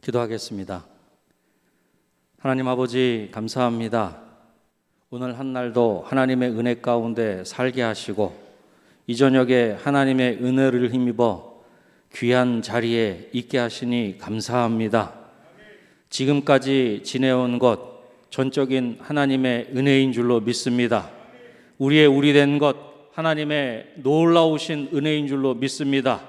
기도하겠습니다. 하나님 아버지 감사합니다. 오늘 한 날도 하나님의 은혜 가운데 살게 하시고 이 저녁에 하나님의 은혜를 힘입어 귀한 자리에 있게 하시니 감사합니다. 지금까지 지내온 것 전적인 하나님의 은혜인 줄로 믿습니다. 우리 된 것 하나님의 놀라우신 은혜인 줄로 믿습니다.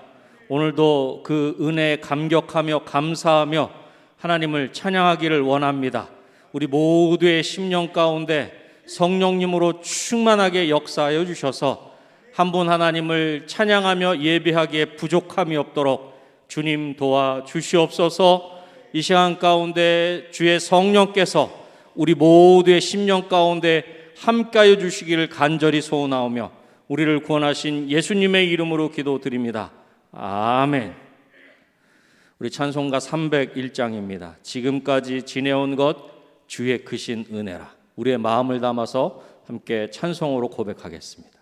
오늘도 그 은혜에 감격하며 감사하며 하나님을 찬양하기를 원합니다. 우리 모두의 심령 가운데 성령님으로 충만하게 역사하여 주셔서 한 분 하나님을 찬양하며 예배하기에 부족함이 없도록 주님 도와 주시옵소서. 이 시간 가운데 주의 성령께서 우리 모두의 심령 가운데 함께하여 주시기를 간절히 소원하오며 우리를 구원하신 예수님의 이름으로 기도드립니다. 아멘. 우리 찬송가 301장입니다. 지금까지 지내온 것 주의 크신 은혜라. 우리의 마음을 담아서 함께 찬송으로 고백하겠습니다.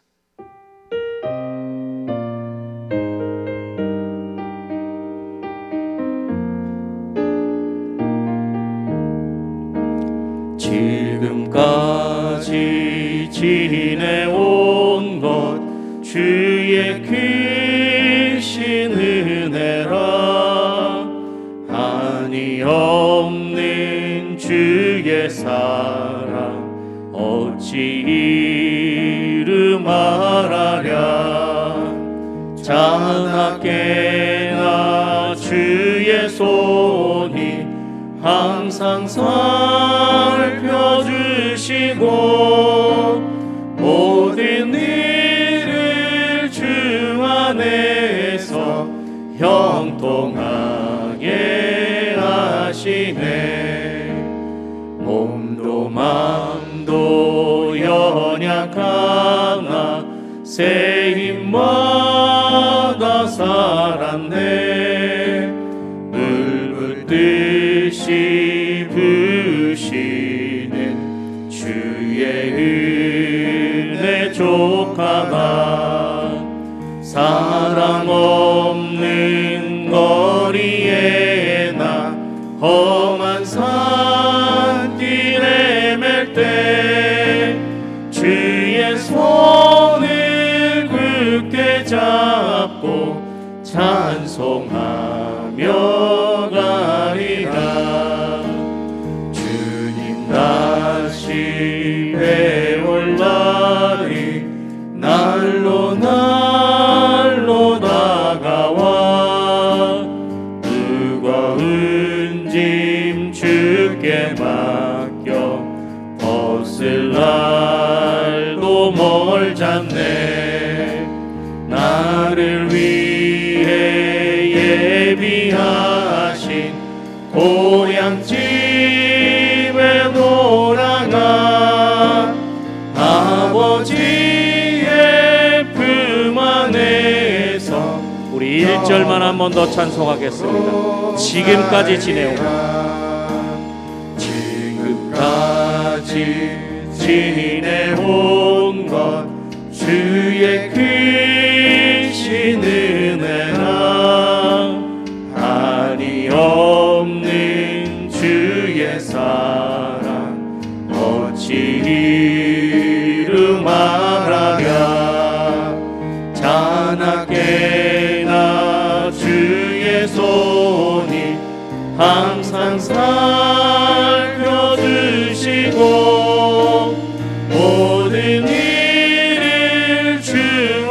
지금까지 지내온 것 주의 크신 은혜라. 한이 없는 주의 사랑 어찌 이루 말하랴. 자나깨나 주의 손이 항상 살펴주시고 모든 일을 주 안에서 형통하게 하시네. 몸도 맘도 연약하나 새 힘마다 살았네. 물 붓듯이 부으시는 주의 은혜 족하다. 사랑 없는 거리에 나 험한 산길에 맬 때 주의 손을 굳게 잡고 찬송하며 가리라. 주님 다시 배올 날이 날로 다가와 무거운 짐 주께 맡겨 벗을 날도 멀잖네. 나를 위해 예비하신 고향집에 돌아가 아버지의 품 안에서. 우리 1절만 한 번 더 찬송하겠습니다. 지금까지 지내온 것 주의 크신 은혜라. 한이 없는 주의 사랑 어찌 이루 말하랴. 자나깨나 주의 손이 항상 살펴주시고 모든 일을 주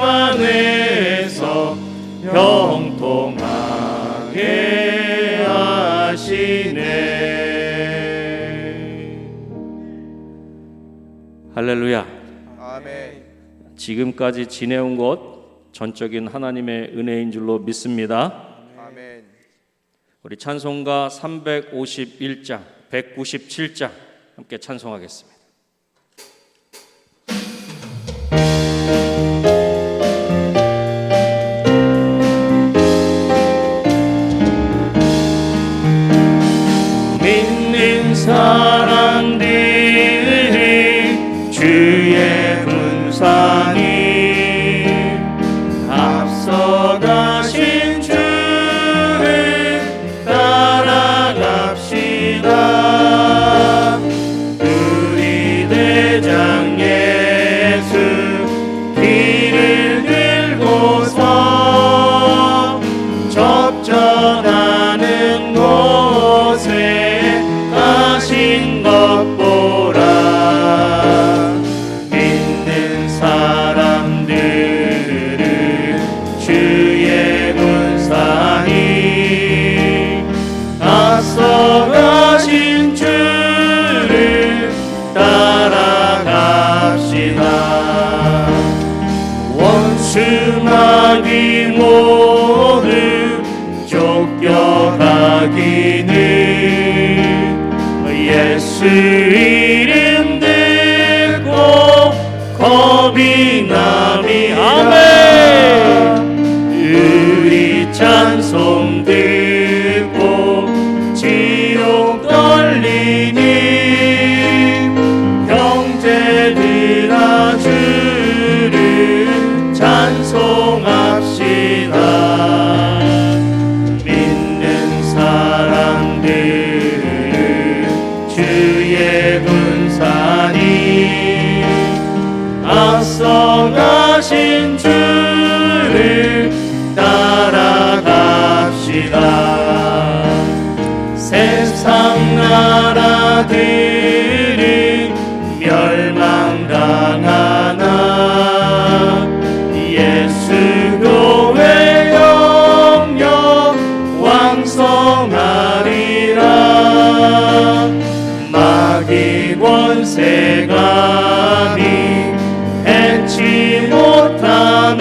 안에서 형통하게 하시네. 할렐루야. 아멘. 지금까지 지내온 것 전적인 하나님의 은혜인 줄로 믿습니다. 아멘. 우리 찬송가 351장, 197장 함께 찬송하겠습니다. 믿는 사람들이 주의 분산이 앞서가신 주를 따라가 전하는 곳에 가신 것 보라. 믿는 사람들은 주의 군사니 앞서가신 주를 따라갑시다. 원수 마귀 모두 쫓겨가기는 예수 이름 듣고 겁이 납니다. 아멘. 우리 찬송 듣고 지옥 떨리니 형제들아 주를 찬송합시다. 믿는 사람들은 주의 군사니 앞서가신 주를 따라갑시다. 세상 나라들은 멸망당하나 예수 교회 영영 왕성하리라. 마귀 권세감이 해치 못함은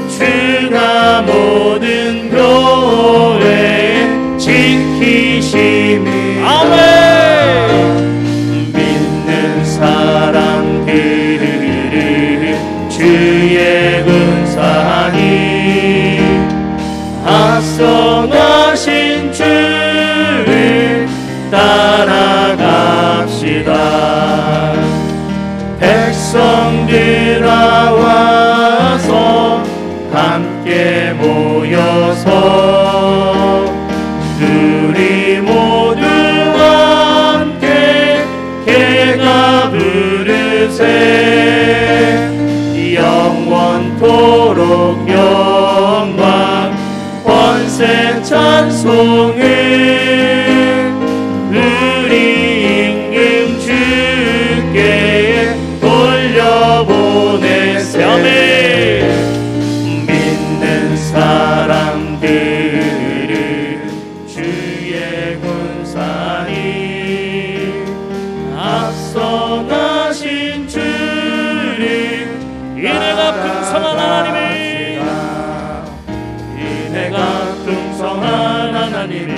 주가 모든 교회 지키심이. 아멘. 믿는 사람들은 주의 군사니 앞서가신 주를 따라갑시다. 백성들아 와서 함께 모여서 우리 모두 함께 개가 부르세. 영원토록 영광 권세 찬송을 우리 임금 주께 돌려보내세. 믿는 사람들은 주의 군사니 앞서가신 주를. 은혜가 풍성한 하나님을, 은혜가 풍성한 하나님을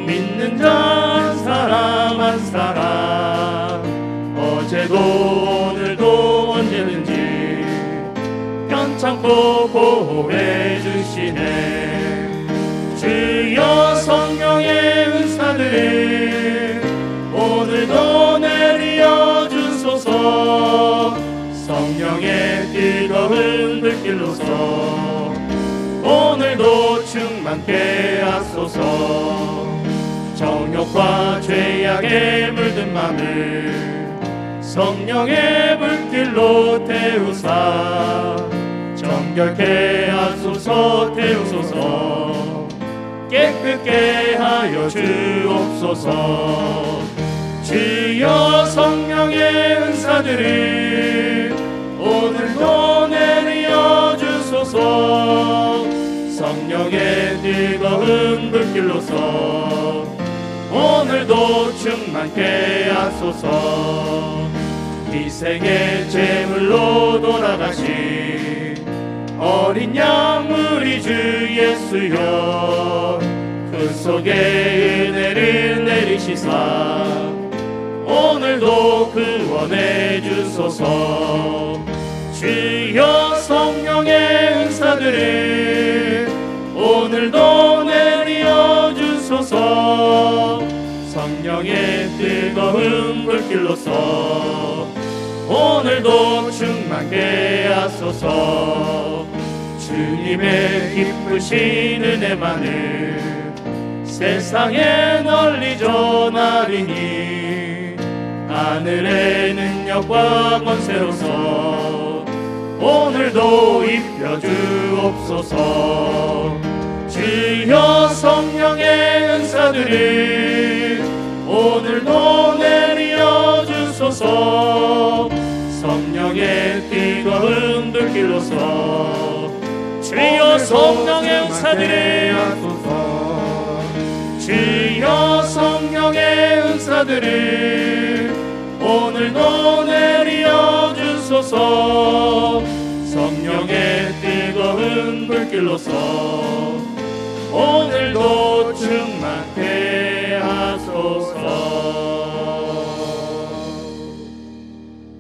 믿는 자 한 사람 한 사람 어제도 오늘도 언제든지 편찮고 보호해 주시네. 주여 성령의 은사들을 오늘도 내려 주소서. 성령의 뜨거운 불길로서 오늘도 충만케 하소서. 정욕과 죄악에 물든 맘을 성령의 불길로 태우사 정결케 하소서. 태우소서. 깨끗게 하여 주옵소서. 주여 성령의 은사들을 오늘도 내려 주소서. 성령의 뜨거운 불길로서 오늘도 충만케 하소서. 희생의 제물로 돌아가신 어린 양 우리 주 예수여, 그 속에 은혜를 내리시사 오늘도 구원해 주소서. 주여 성령의 은사들을 오늘도 내려 주소서. 성령의 뜨거운 불길로서 오늘도 충만케 하소서. 주님의 기쁘신 은혜만을 세상에 널리 전하리니 하늘의 능력과 권세로서 오늘도 입혀주옵소서. 주여 성령의 은사들을 오늘도 내려 주소서. 성령의 뜨거운 불길로서 주여 성령의 은사들을 주여 성령의 은사들을 오늘도 내려 주소서. 성령의 뜨거운 불길로서 오늘도 충만케 하소서.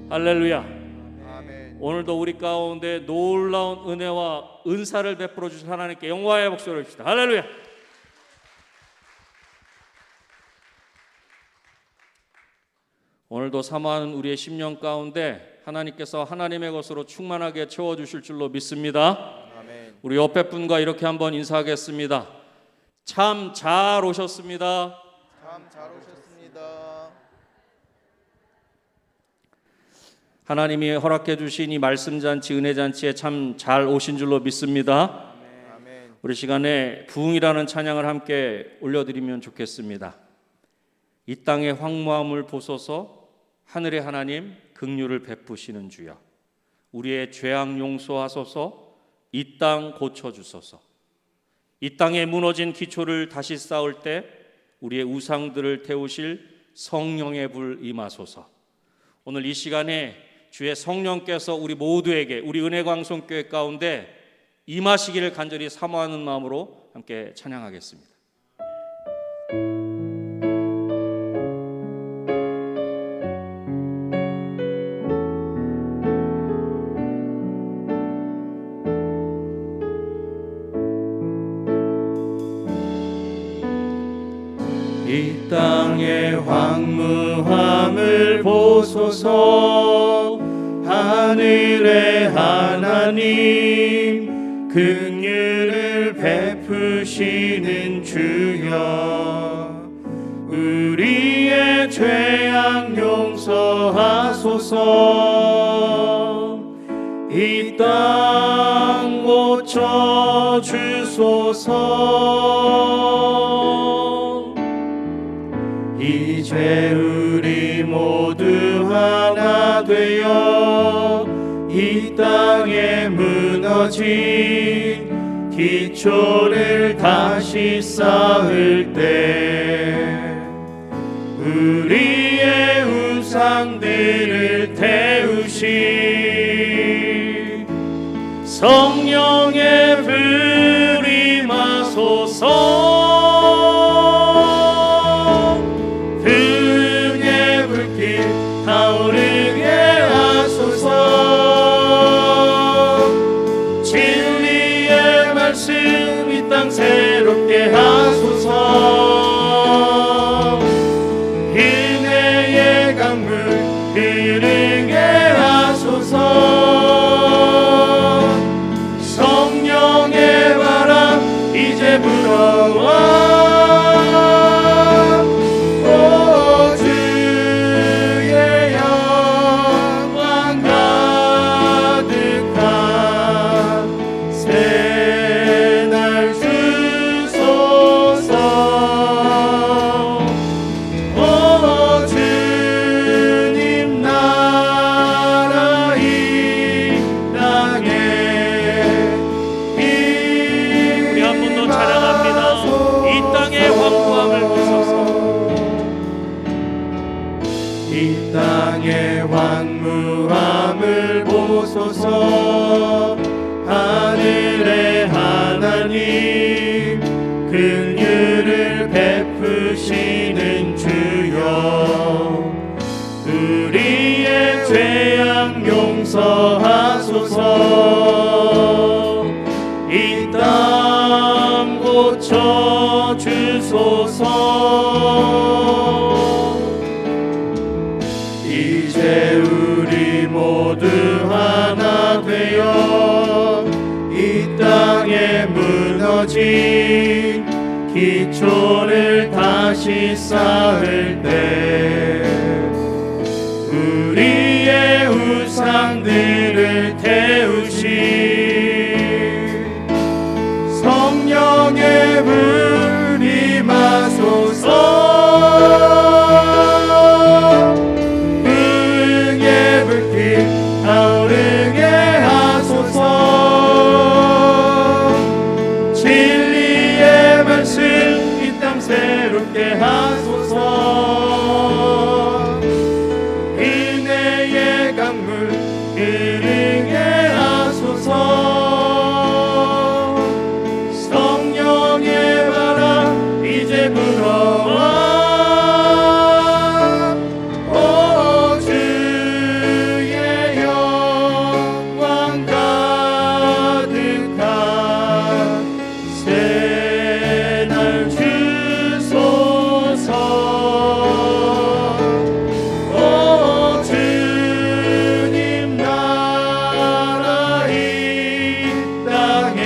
할렐루야. 아멘. 오늘도 우리 가운데 놀라운 은혜와 은사를 베풀어 주신 하나님께 영광의 박수를 드립시다. 할렐루야. 오늘도 사모하는 우리의 심령 가운데 하나님께서 하나님의 것으로 충만하게 채워주실 줄로 믿습니다. 아멘. 우리 옆에 분과 이렇게 한번 인사하겠습니다. 참 잘 오셨습니다. 참 잘 오셨습니다. 하나님이 허락해 주신 이 말씀잔치 은혜잔치에 참 잘 오신 줄로 믿습니다. 아멘. 우리 시간에 부흥이라는 찬양을 함께 올려드리면 좋겠습니다. 이 땅의 황무함을 보소서. 하늘의 하나님 긍휼을 베푸시는 주여, 우리의 죄악 용서하소서. 이 땅 고쳐주소서. 이 땅에 무너진 기초를 다시 쌓을 때 우리의 우상들을 태우실 성령의 불 임하소서. 오늘 이 시간에 주의 성령께서 우리 모두에게, 우리 은혜광송교회 가운데 임하시기를 간절히 사모하는 마음으로 함께 찬양하겠습니다. 이 땅의 황무함을 보소서. 하늘의 하나님 긍휼을 베푸시는 주여, 우리의 죄악 용서하소서. 이 땅 고쳐주소서. 이제 우리 모두 하나 되어 이 땅에 무너진 기초를 다시 쌓을 때 우리의 우상들을 태우신 성령의 불 임하소서. 타오르게 하소서. 진리의 말씀 이 땅 새롭게 하소서. 은혜의 강물 흐르게 하소서. 성령의 바람 이제 불어와 이 땅의 황무함을 보소서. 하늘의 하나님 긍휼을 베푸시는 주여, 우리의 죄악 용서하소서. 이 땅 고쳐주소서. 이제 우리 모두 하나 되어 이 땅에 무너진 기초를 다시 쌓을 때 우리의 우상들을 태우 성령의 불 임하소서. 부흥의 불빛 타오르게 하소서. 진리의 말씀 이 땅 새롭게 하소서. 은혜의 강물 흐르게 하소서. 성령의 바람 이제 불어와. 오 주의 영광 가득한 새날 주소서. 오 주님 나라 이 땅에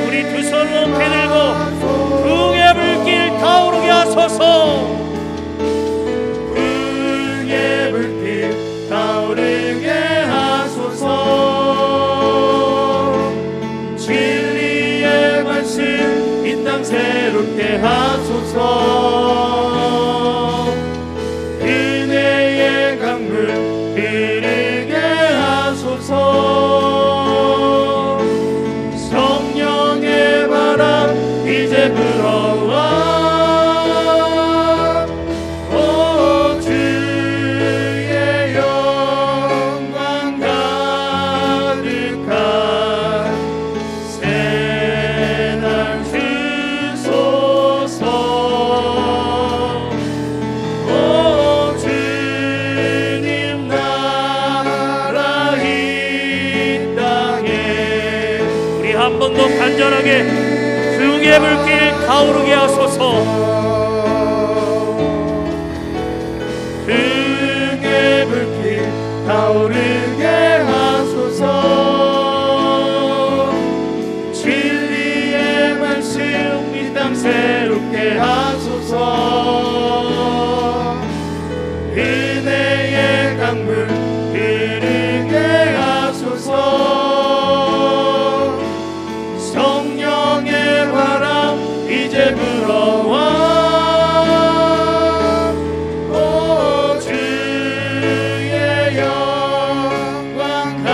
우리 두 손을 높이 들고 부흥의 불길 타오르게 하소서. 부흥의 불빛 타오르게 하소서. 진리의 말씀 이 땅 새롭게 하소서. 은혜의 강물 흐르게 하소서. 성령의 바람 이제 불어와. 오 주의 영광 가득한 새날 주소서. 오 주님 나라 이 땅에 우리 한 번 더 간절하게 부흥의 불길 타오르게 하소서. 부흥의 불빛 타오르게 하소서. 진리의 말씀 이 땅 새롭게 하소서. 은혜의 강물 흐르게 하소서. 성령의 바람 이제 불어와. 오 주의 영광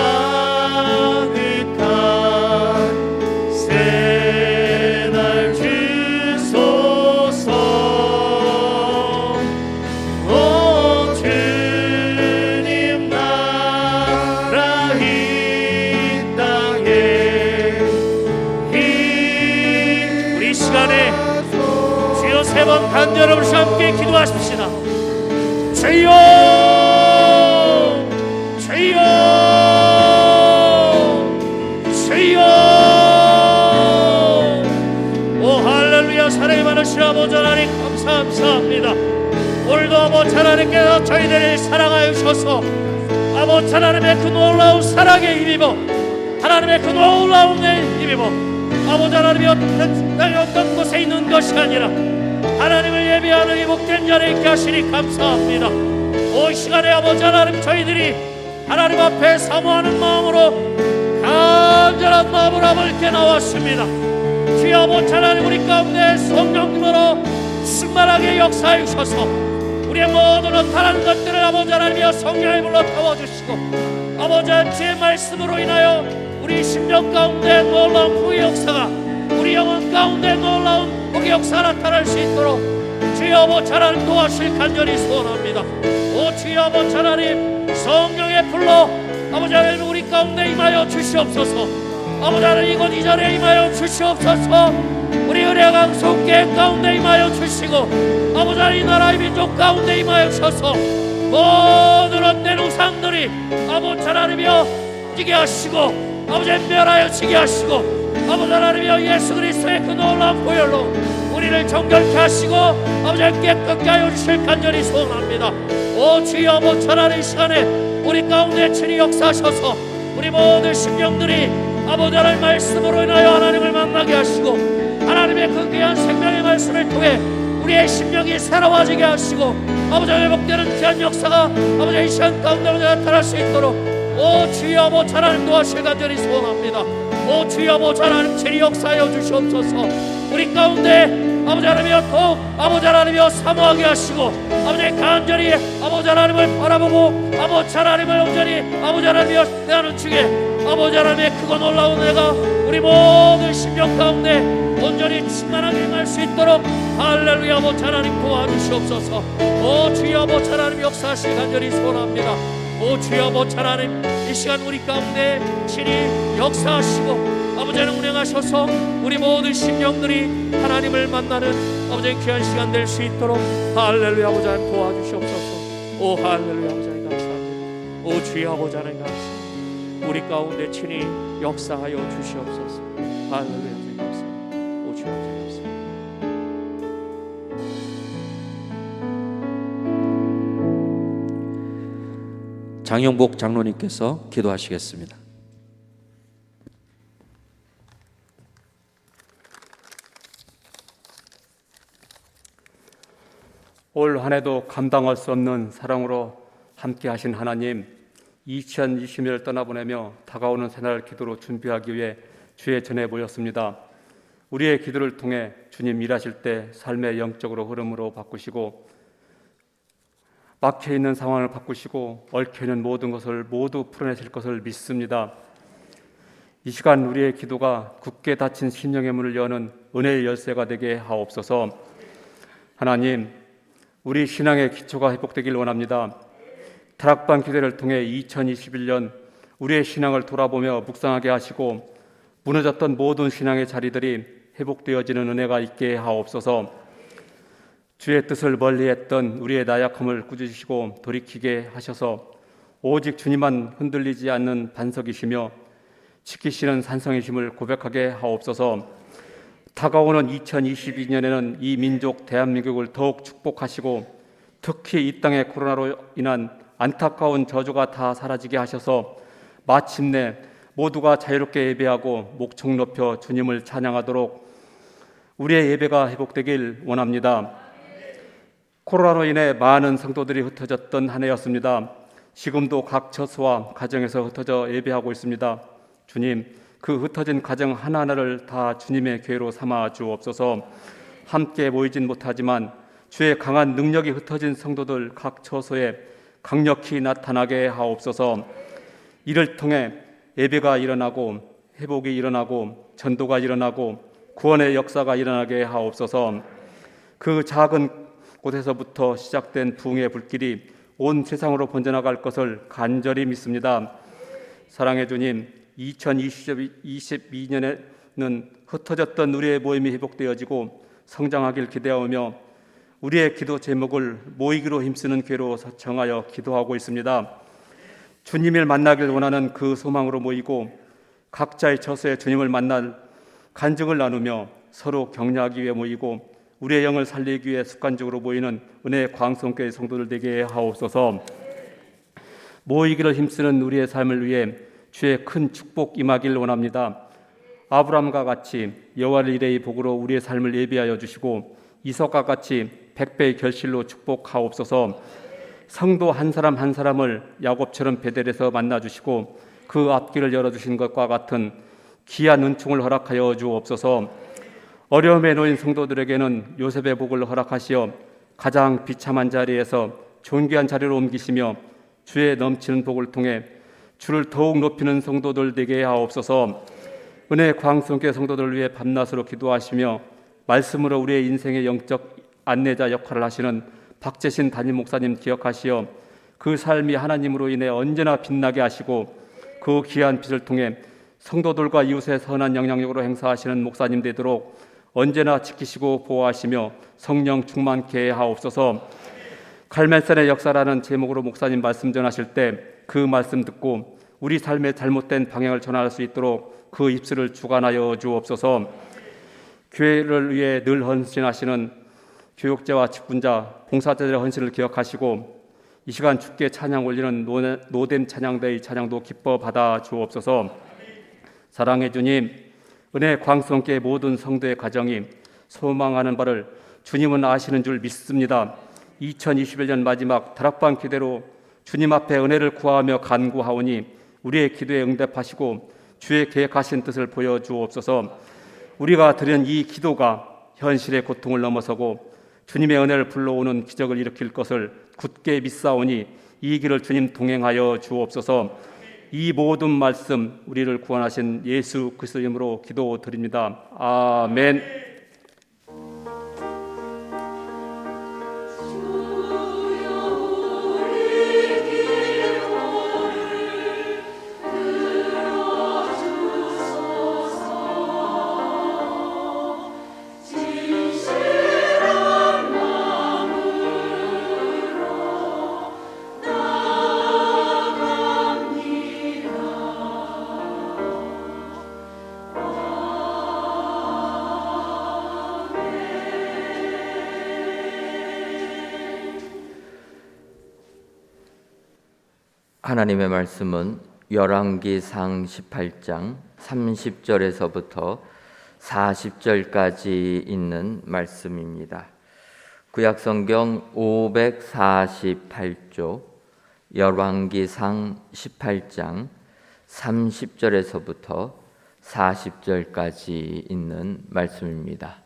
가득한 새날 주소서. 오 주님 나라 이 땅에 우리 이 시간에 주여 세 번 간절히 우리 함께 기도하십시다. 주여 주여 주여. 오 할렐루야. 사랑이 많으신 아버지 하나님 감사합니다. 오늘도 아버지 하나님께서 저희들을 사랑하여 주셔서 아버지 하나님의 그 놀라운 사랑에 힘입어 하나님의 그 놀라운 내 힘입어 아버지 하나님이 어떤 곳에 있는 것이 아니라 하나님을 예배하는 이 복된 자리에 있게 하시니 감사합니다. 오 시간에 아버지 하나님 저희들이 하나님 앞에 사모하는 마음으로 간절한 마음으로 함께 나왔습니다. 주여 아버지 하나님 우리 가운데 성령님으로 충만하게 역사해 주셔서 우리의 모든 어떠한 것들을 아버지 하나님이여 성령의 불로 태워주시고 아버지 주의 말씀으로 인하여 우리 심령 가운데 놀라운 복의 역사가 우리 영혼 가운데 놀라운 복의 역사가 나타날 수 있도록 주여 아버지 하나님 도와주실 간절히 소원합니다. 오 주여 아버지 하나님 성령의 불로 아버지 하나님 우리 가운데 임하여 주시옵소서. 아버지 하나님 이곳 이 자리에 임하여 주시옵소서. 우리 은혜강 속계 가운데 임하여 주시고 아버지 하나님 이 나라의 민족 가운데 임하여 주셔서 모든 헛된 우상들이 아버지 하나님이여 지게 하시고 아버지 멸하여 지게 하시고 아버지 하나님이여 예수 그리스도의 그 놀라운 보혈로 우리를 정결케 하시고 아버지 깨끗게 하여 주실 간절히 소원합니다. 오 주여 아버지 하나님 시간에 우리 가운데 친히 역사하셔서 우리 모든 심령들이 아버지 하나님 말씀으로 인하여 하나님을 만나게 하시고 하나님의 그 귀한 생명의 말씀을 통해 우리의 심령이 새로워지게 하시고 아버지 회복되는 귀한 역사가 아버지 이 시간 가운데 나타날 수 있도록 오 주여 아버지 하나님 도와주실 간절히 소원합니다. 오 오 주여 아버지 하나님 친히 역사하여 주시옵소서. 우리 가운데 아버지 하나님이여 더욱 아버지 하나님이여 사모하게 하시고 아버지 간절히 아버지 하나님을 바라보고 아버지 하나님을 온전히 아버지 하나님이여 대하는 중에 아버지 하나님의 크고 놀라운 은혜가 우리 모든 심령 가운데 온전히 충만하게 임할 수 있도록 할렐루야 아버지 하나님 도와주시옵소서. 오 주여 아버지 하나님 역사하시기 간절히 소원합니다. 오 주여 아버지 하나님 이 시간 우리 가운데 친히 역사하시고 아버지 하나님 운행하셔서 우리 모든 심령들이 하나님을 만나는 아버지 귀한 시간 될 수 있도록 할렐루야 아버지 하나님 도와주시옵소서. 오 할렐루야 아버지 하나님 감사합니다. 오 주여 아버지 하나님 감사합니다. 우리 가운데 친히 역사하여 주시옵소서. 할렐루야 아버지 감사합니다. 오 주여 아버지 감사합니다. 장영복 장로님께서 기도하시겠습니다. 올 한해도 감당할 수 없는 사랑으로 함께 하신 하나님, 2020년을 떠나보내며 다가오는 새날 기도로 준비하기 위해 주의 전에 모였습니다. 우리의 기도를 통해 주님 일하실 때 삶의 영적으로 흐름으로 바꾸시고 막혀있는 상황을 바꾸시고 얽혀있는 모든 것을 모두 풀어내실 것을 믿습니다. 이 시간 우리의 기도가 굳게 닫힌 심령의 문을 여는 은혜의 열쇠가 되게 하옵소서. 하나님, 우리 신앙의 기초가 회복되길 원합니다. 다락방 기도를 통해 2021년 우리의 신앙을 돌아보며 묵상하게 하시고 무너졌던 모든 신앙의 자리들이 회복되어지는 은혜가 있게 하옵소서. 주의 뜻을 멀리했던 우리의 나약함을 꾸짖으시고 돌이키게 하셔서 오직 주님만 흔들리지 않는 반석이시며 지키시는 산성이심을 고백하게 하옵소서. 다가오는 2022년에는 이 민족 대한민국을 더욱 축복하시고 특히 이 땅의 코로나로 인한 안타까운 저주가 다 사라지게 하셔서 마침내 모두가 자유롭게 예배하고 목청 높여 주님을 찬양하도록 우리의 예배가 회복되길 원합니다. 코로나로 인해 많은 성도들이 흩어졌던 한 해였습니다. 지금도 각 처소와 가정에서 흩어져 예배하고 있습니다. 주님, 그 흩어진 가정 하나하나를 다 주님의 교회로 삼아 주옵소서. 함께 모이진 못하지만 주의 강한 능력이 흩어진 성도들 각 처소에 강력히 나타나게 하옵소서. 이를 통해 예배가 일어나고 회복이 일어나고 전도가 일어나고 구원의 역사가 일어나게 하옵소서. 그 작은 곳에서부터 시작된 부흥의 불길이 온 세상으로 번져나갈 것을 간절히 믿습니다. 사랑의 주님, 2022년에는 흩어졌던 우리의 모임이 회복되어지고 성장하길 기대하며 우리의 기도 제목을 모이기로 힘쓰는 교회로 정하여 기도하고 있습니다. 주님을 만나길 원하는 그 소망으로 모이고 각자의 처소에 주님을 만날 간증을 나누며 서로 격려하기 위해 모이고 우리의 영을 살리기 위해 습관적으로 모이는 은혜의 광성교회 성도들 되게 하옵소서. 모이기를 힘쓰는 우리의 삶을 위해 주의 큰 축복 임하길 원합니다. 아브라함과 같이 여호와를 일의 복으로 우리의 삶을 예비하여 주시고 이삭과 같이 100배의 결실로 축복하옵소서. 성도 한 사람 한 사람을 야곱처럼 베델에서 만나주시고 그 앞길을 열어주신 것과 같은 귀한 은총을 허락하여 주옵소서. 어려움에 놓인 성도들에게는 요셉의 복을 허락하시어 가장 비참한 자리에서 존귀한 자리로 옮기시며 주의 넘치는 복을 통해 주를 더욱 높이는 성도들 되게 하옵소서. 은혜의 광성교회 성도들을 위해 밤낮으로 기도하시며 말씀으로 우리의 인생의 영적 안내자 역할을 하시는 박재신 담임 목사님 기억하시어 그 삶이 하나님으로 인해 언제나 빛나게 하시고 그 귀한 빛을 통해 성도들과 이웃의 선한 영향력으로 행사하시는 목사님 되도록 언제나 지키시고 보호하시며 성령 충만케 하옵소서. 갈멜산의 역사라는 제목으로 목사님 말씀 전하실 때 그 말씀 듣고 우리 삶의 잘못된 방향을 전할 수 있도록 그 입술을 주관하여 주옵소서. 교회를 위해 늘 헌신하시는 교육자와 직분자, 봉사자들의 헌신을 기억하시고 이 시간 주께 찬양 올리는 노뎀 찬양대의 찬양도 기뻐 받아 주옵소서. 사랑의 주님, 은혜 광성교회 모든 성도의 가정이 소망하는 바를 주님은 아시는 줄 믿습니다. 2021년 마지막 다락방 기대로 주님 앞에 은혜를 구하며 간구하오니 우리의 기도에 응답하시고 주의 계획하신 뜻을 보여주옵소서. 우리가 드리는 이 기도가 현실의 고통을 넘어서고 주님의 은혜를 불러오는 기적을 일으킬 것을 굳게 믿사오니 이 길을 주님 동행하여 주옵소서. 이 모든 말씀 우리를 구원하신 예수 그리스도 이름으로 기도드립니다. 아멘. 하나님의 말씀은 열왕기상 18장 30절에서부터 40절까지 있는 말씀입니다. 구약성경 548조 열왕기상 18장 30절에서부터 40절까지 있는 말씀입니다.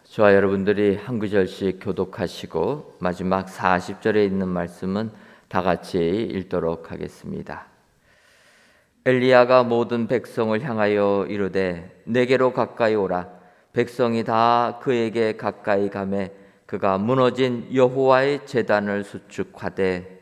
저와 여러분들이 한 구절씩 교독하시고 마지막 40절에 있는 말씀은 다 같이 읽도록 하겠습니다. 엘리야가 모든 백성을 향하여 이르되 내게로 가까이 오라. 백성이 다 그에게 가까이 가매 그가 무너진 여호와의 제단을 수축하되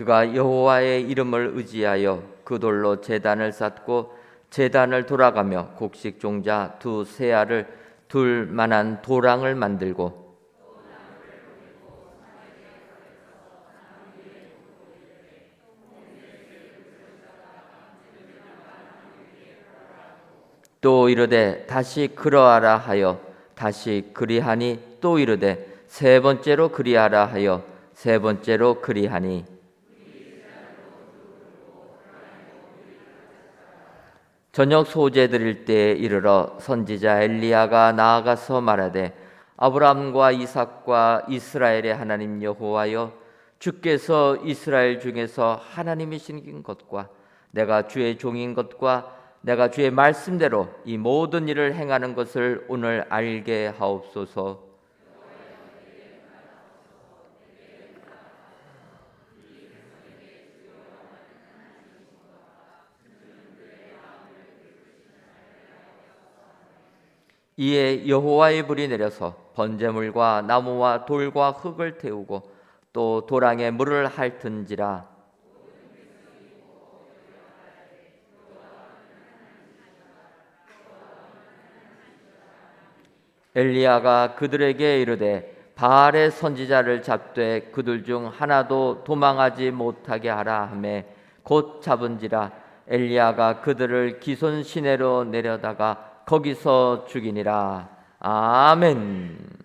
그가 여호와의 이름을 의지하여 그 돌로 제단을 쌓고 제단을 돌아가며 곡식 종자 두 세알을 둘 만한 도랑을 만들고 또 이르되 다시 그러하라 하여 다시 그리하니 또 이르되 세 번째로 그리하라 하여 세 번째로 그리하니 저녁 소제 드릴 때에 이르러 선지자 엘리야가 나아가서 말하되 아브라함과 이삭과 이스라엘의 하나님 여호와여 주께서 이스라엘 중에서 하나님이신 것과 내가 주의 종인 것과 내가 주의 말씀대로 이 모든 일을 행하는 것을 오늘 알게 하옵소서. 이에 여호와의 불이 내려서 번제물과 나무와 돌과 흙을 태우고 또 도랑에 물을 핥은지라. 엘리야가 그들에게 이르되 바알의 선지자를 잡되 그들 중 하나도 도망하지 못하게 하라 하매 곧 잡은지라. 엘리야가 그들을 기손 시내로 내려다가 거기서 죽이니라. 아멘.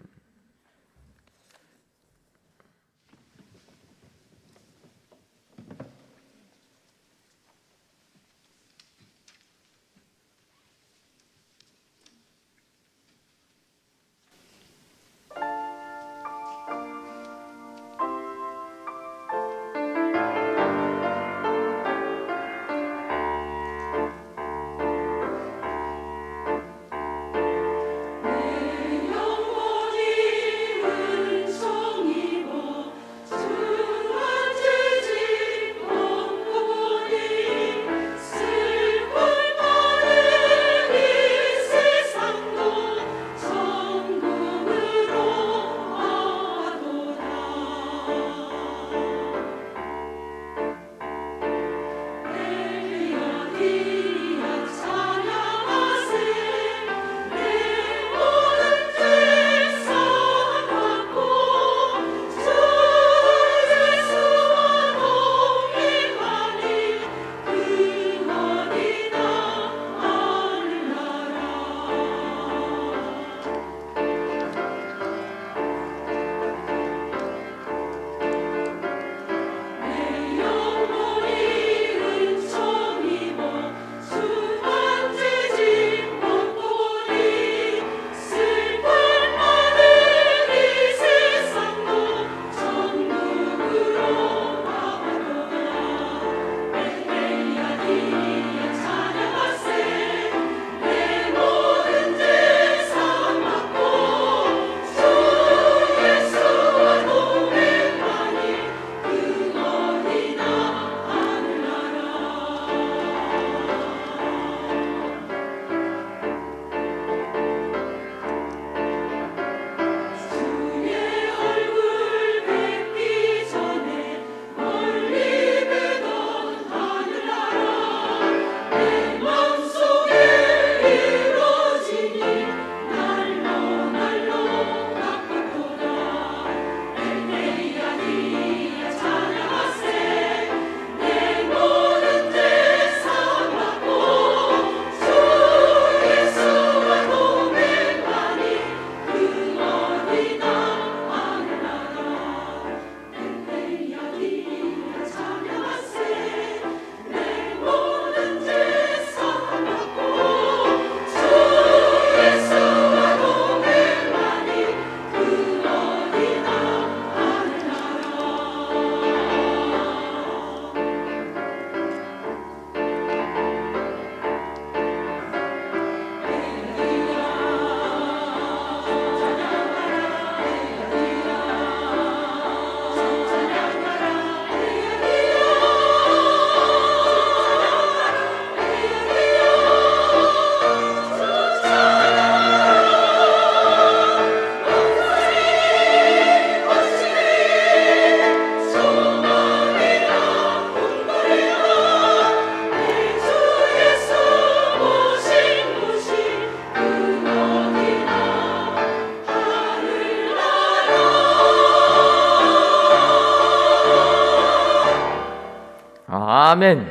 아멘.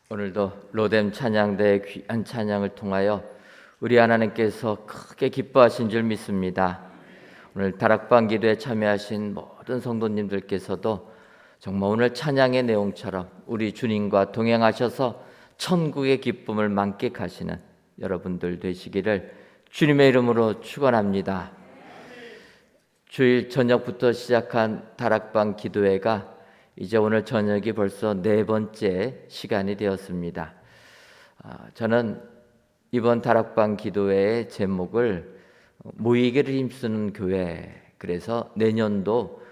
오늘도 로뎀 찬양대의 귀한 찬양을 통하여 우리 하나님께서 크게 기뻐하신 줄 믿습니다. 오늘 다락방 기도에 참여하신 모든 성도님들께서도 정말 오늘 찬양의 내용처럼 우리 주님과 동행하셔서 천국의 기쁨을 만끽하시는 여러분들 되시기를 주님의 이름으로 축원합니다. 주일 저녁부터 시작한 다락방 기도회가 이제 오늘 저녁이 벌써 4번째 시간이 되었습니다. 저는 이번 다락방 기도회의 제목을 모이기를 힘쓰는 교회, 그래서 내년도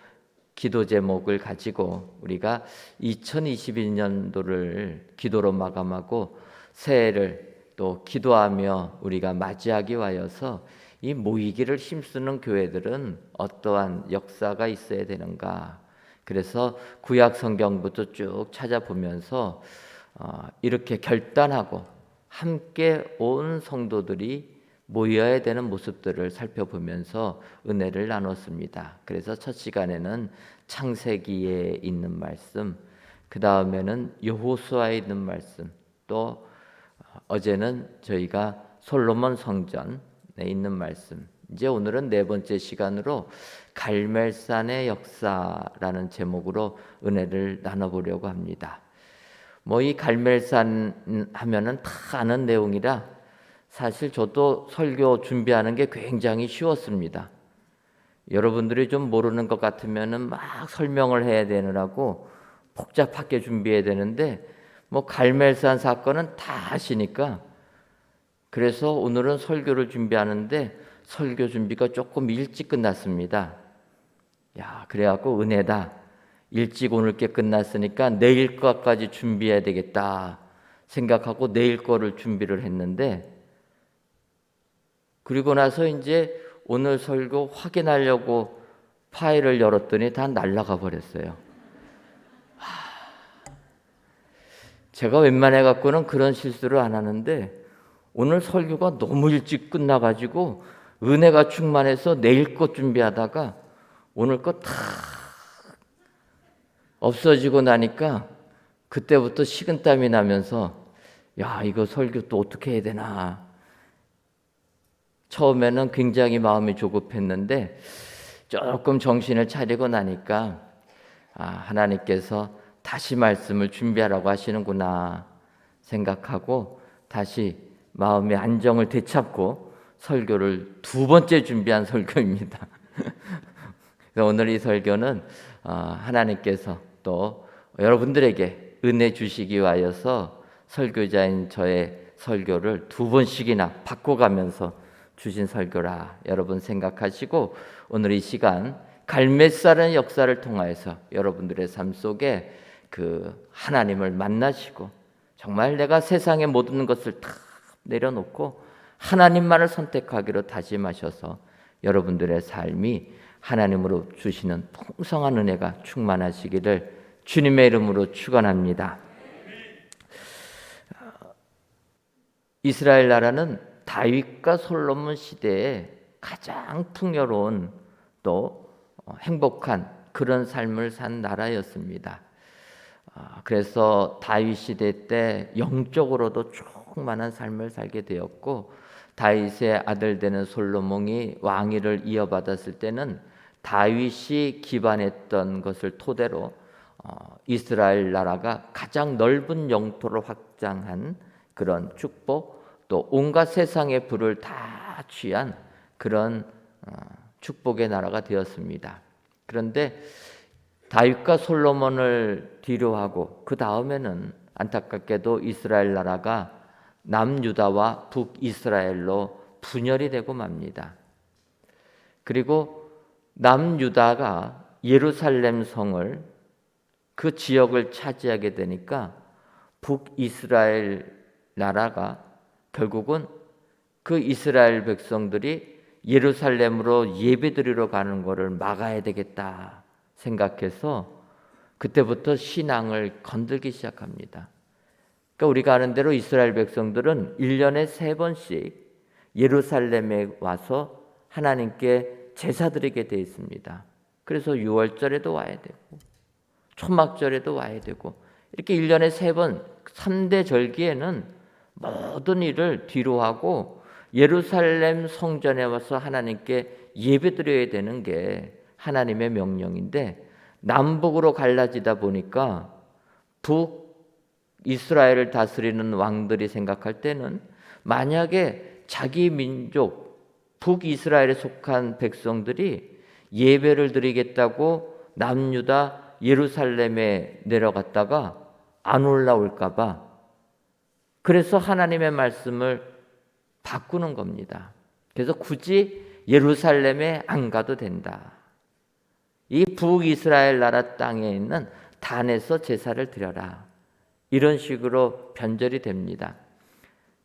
기도 제목을 가지고 우리가 2021년도를 기도로 마감하고 새해를 또 기도하며 우리가 맞이하기 위하여서 이 모이기를 힘쓰는 교회들은 어떠한 역사가 있어야 되는가, 그래서 구약 성경부터 쭉 찾아보면서 이렇게 결단하고 함께 온 성도들이 모여야 되는 모습들을 살펴보면서 은혜를 나눴습니다. 그래서 첫 시간에는 창세기에 있는 말씀, 그 다음에는 여호수아에 있는 말씀, 또 어제는 저희가 솔로몬 성전에 있는 말씀, 이제 오늘은 4번째 시간으로 갈멜산의 역사라는 제목으로 은혜를 나눠보려고 합니다. 이 갈멜산 하면은 다 아는 내용이라 사실 저도 설교 준비하는 게 굉장히 쉬웠습니다. 여러분들이 좀 모르는 것 같으면은 막 설명을 해야 되느라고 복잡하게 준비해야 되는데 갈멜산 사건은 다 아시니까, 그래서 오늘은 설교를 준비하는데 설교 준비가 조금 일찍 끝났습니다. 그래갖고 은혜다. 일찍 오늘 게 끝났으니까 내일 것까지 준비해야 되겠다 생각하고 내일 거를 준비를 했는데, 그리고 나서 이제 오늘 설교 확인하려고 파일을 열었더니 다 날아가 버렸어요. 제가 웬만해 갖고는 그런 실수를 안 하는데 오늘 설교가 너무 일찍 끝나가지고 은혜가 충만해서 내일 것 준비하다가 오늘 것 다 없어지고 나니까 그때부터 식은땀이 나면서 이거 설교 또 어떻게 해야 되나. 처음에는 굉장히 마음이 조급했는데 조금 정신을 차리고 나니까 하나님께서 다시 말씀을 준비하라고 하시는구나 생각하고 다시 마음의 안정을 되찾고 설교를 2번째 준비한 설교입니다. 그래서 오늘 이 설교는 하나님께서 또 여러분들에게 은혜 주시기 위하여서 설교자인 저의 설교를 2번씩이나 바꿔가면서 주신 설교라 여러분 생각하시고, 오늘 이 시간 갈멜산의 역사를 통하여서 여러분들의 삶 속에 그 하나님을 만나시고 정말 내가 세상의 모든 것을 다 내려놓고 하나님만을 선택하기로 다짐하셔서 여러분들의 삶이 하나님으로 주시는 풍성한 은혜가 충만하시기를 주님의 이름으로 축원합니다. 이스라엘 나라는 다윗과 솔로몬 시대에 가장 풍요로운 또 행복한 그런 삶을 산 나라였습니다. 그래서 다윗 시대 때 영적으로도 충만한 삶을 살게 되었고, 다윗의 아들 되는 솔로몬이 왕위를 이어받았을 때는 다윗이 기반했던 것을 토대로 이스라엘 나라가 가장 넓은 영토를 확장한 그런 축복, 또 온갖 세상의 부를 다 취한 그런 축복의 나라가 되었습니다. 그런데 다윗과 솔로몬을 뒤로하고 그 다음에는 안타깝게도 이스라엘 나라가 남유다와 북이스라엘로 분열이 되고 맙니다. 그리고 남유다가 예루살렘 성을 그 지역을 차지하게 되니까 북이스라엘 나라가 결국은 그 이스라엘 백성들이 예루살렘으로 예배드리러 가는 것을 막아야 되겠다 생각해서 그때부터 신앙을 건들기 시작합니다. 그러니까 우리가 아는 대로 이스라엘 백성들은 1년에 3번씩 예루살렘에 와서 하나님께 제사 드리게 돼 있습니다. 그래서 유월절에도 와야 되고 초막절에도 와야 되고 이렇게 1년에 3번 3대 절기에는 모든 일을 뒤로 하고 예루살렘 성전에 와서 하나님께 예배드려야 되는 게 하나님의 명령인데, 남북으로 갈라지다 보니까 북이스라엘을 다스리는 왕들이 생각할 때는 만약에 자기 민족 북이스라엘에 속한 백성들이 예배를 드리겠다고 남유다 예루살렘에 내려갔다가 안 올라올까 봐, 그래서 하나님의 말씀을 바꾸는 겁니다. 그래서 굳이 예루살렘에 안 가도 된다. 이 북이스라엘 나라 땅에 있는 단에서 제사를 드려라. 이런 식으로 변절이 됩니다.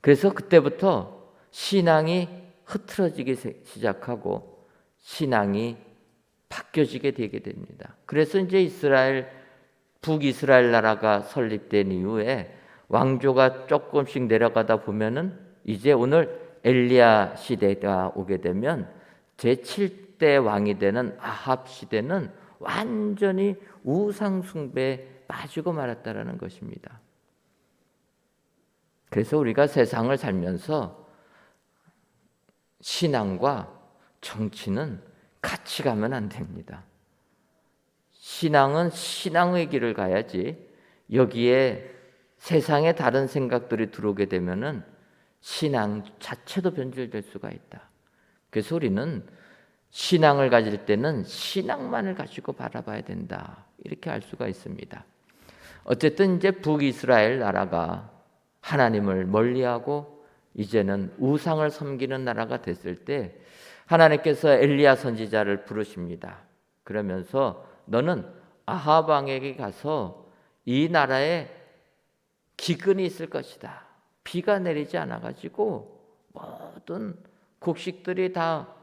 그래서 그때부터 신앙이 흐트러지기 시작하고 신앙이 바뀌어지게 되게 됩니다. 그래서 이제 북이스라엘 나라가 설립된 이후에 왕조가 조금씩 내려가다 보면은 이제 오늘 엘리야 시대가 오게 되면 제7대 왕이 되는 아합 시대는 완전히 우상 숭배에 빠지고 말았다라는 것입니다. 그래서 우리가 세상을 살면서 신앙과 정치는 같이 가면 안 됩니다. 신앙은 신앙의 길을 가야지 여기에 세상의 다른 생각들이 들어오게 되면은 신앙 자체도 변질될 수가 있다. 그래서 우리는 신앙을 가질 때는 신앙만을 가지고 바라봐야 된다. 이렇게 알 수가 있습니다. 어쨌든 이제 북이스라엘 나라가 하나님을 멀리하고 이제는 우상을 섬기는 나라가 됐을 때 하나님께서 엘리야 선지자를 부르십니다. 그러면서 너는 아합 왕에게 가서 이 나라에 기근이 있을 것이다. 비가 내리지 않아가지고 모든 곡식들이 다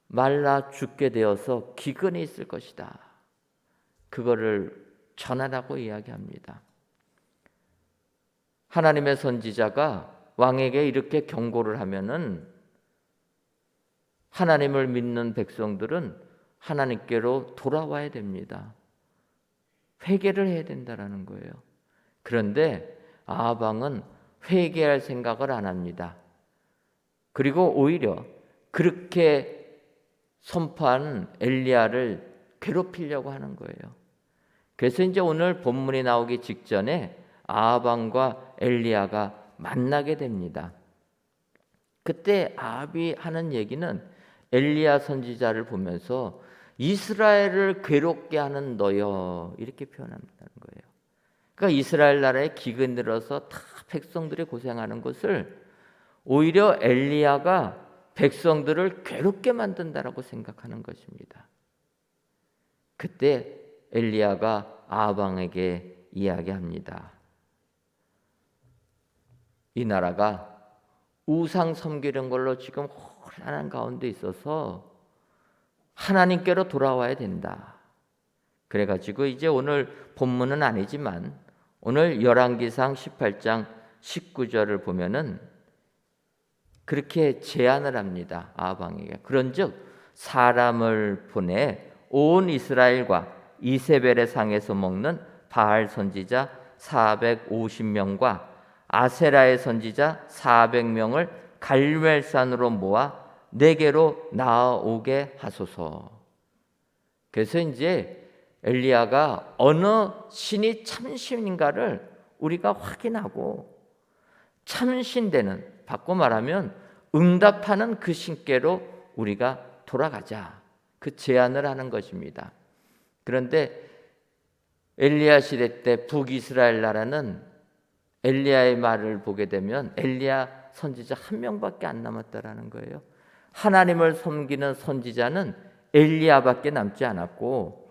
말라 죽게 되어서 기근이 있을 것이다. 그거를 전하라고 이야기합니다. 하나님의 선지자가 왕에게 이렇게 경고를 하면은 하나님을 믿는 백성들은 하나님께로 돌아와야 됩니다. 회개를 해야 된다라는 거예요. 그런데 아합 왕은 회개할 생각을 안 합니다. 그리고 오히려 그렇게 선포한 엘리야를 괴롭히려고 하는 거예요. 그래서 이제 오늘 본문이 나오기 직전에 아합 왕과 엘리야가 만나게 됩니다. 그때 아합이 하는 얘기는 엘리야 선지자를 보면서 이스라엘을 괴롭게 하는 너여, 이렇게 표현한다는 거예요. 그러니까 이스라엘 나라에 기근 들어서 다 백성들이 고생하는 것을 오히려 엘리야가 백성들을 괴롭게 만든다라고 생각하는 것입니다. 그때 엘리야가 아합 왕에게 이야기합니다. 이 나라가 우상 섬기는 걸로 지금 혼란한 가운데 있어서 하나님께로 돌아와야 된다. 그래가지고 이제 오늘 본문은 아니지만 오늘 열왕기상 18장 19절을 보면은 그렇게 제안을 합니다. 아합 왕에게. 그런즉 사람을 보내 온 이스라엘과 이세벨의 상에서 먹는 바알 선지자 450명과 아세라의 선지자 400명을 갈멜산으로 모아 내게로 나아오게 하소서. 그래서 이제 엘리야가 어느 신이 참신인가를 우리가 확인하고 참신되는, 바꿔 말하면 응답하는 그 신께로 우리가 돌아가자. 그 제안을 하는 것입니다. 그런데 엘리야 시대 때 북이스라엘 나라는 엘리야의 말을 보게 되면 엘리야 선지자 한 명밖에 안 남았다라는 거예요. 하나님을 섬기는 선지자는 엘리야밖에 남지 않았고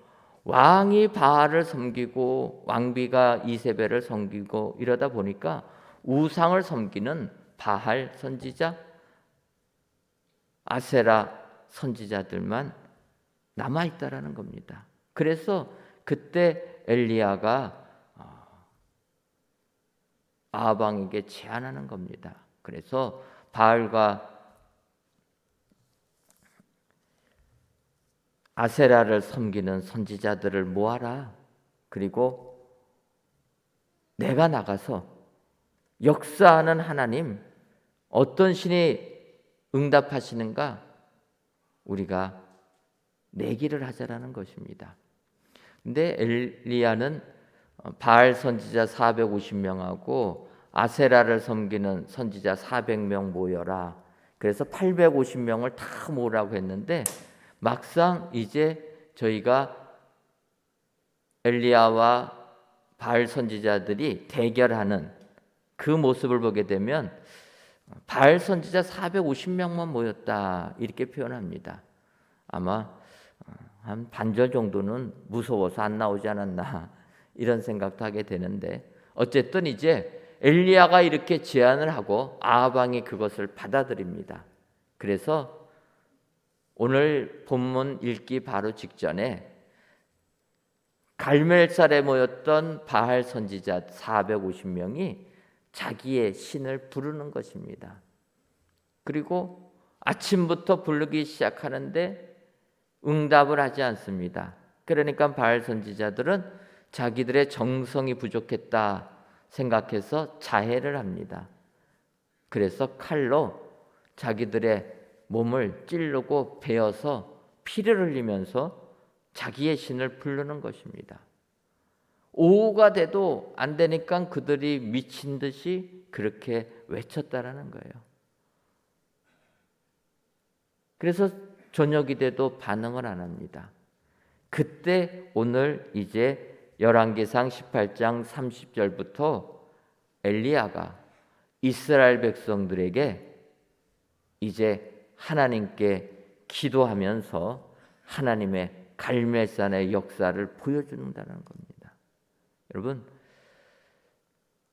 왕이 바알을 섬기고 왕비가 이세벨을 섬기고 이러다 보니까 우상을 섬기는 바알 선지자, 아세라 선지자들만 남아있다라는 겁니다. 그래서 그때 엘리야가 아합 왕에게 제안하는 겁니다. 그래서 바알과 아세라를 섬기는 선지자들을 모아라. 그리고 내가 나가서 역사하는 하나님, 어떤 신이 응답하시는가 우리가 내기를 하자라는 것입니다. 근데 엘리야는 바알 선지자 450명하고 아세라를 섬기는 선지자 400명 모여라. 그래서 850명을 다 모으라고 했는데 막상 이제 저희가 엘리야와 바알 선지자들이 대결하는 그 모습을 보게 되면 바알 선지자 450명만 모였다 이렇게 표현합니다. 아마 한 반절 정도는 무서워서 안 나오지 않았나 이런 생각도 하게 되는데, 어쨌든 이제 엘리야가 이렇게 제안을 하고 아합 왕이 그것을 받아들입니다. 그래서 오늘 본문 읽기 바로 직전에 갈멜살에 모였던 바알 선지자 450명이 자기의 신을 부르는 것입니다. 그리고 아침부터 부르기 시작하는데 응답을 하지 않습니다. 그러니까 바알 선지자들은 자기들의 정성이 부족했다 생각해서 자해를 합니다. 그래서 칼로 자기들의 몸을 찌르고 베어서 피를 흘리면서 자기의 신을 부르는 것입니다. 오후가 돼도 안 되니까 그들이 미친 듯이 그렇게 외쳤다라는 거예요. 그래서 저녁이 돼도 반응을 안 합니다. 그때 오늘 이제 열왕기상 18장 30절부터 엘리야가 이스라엘 백성들에게 이제 하나님께 기도하면서 하나님의 갈멜산의 역사를 보여준다는 겁니다. 여러분,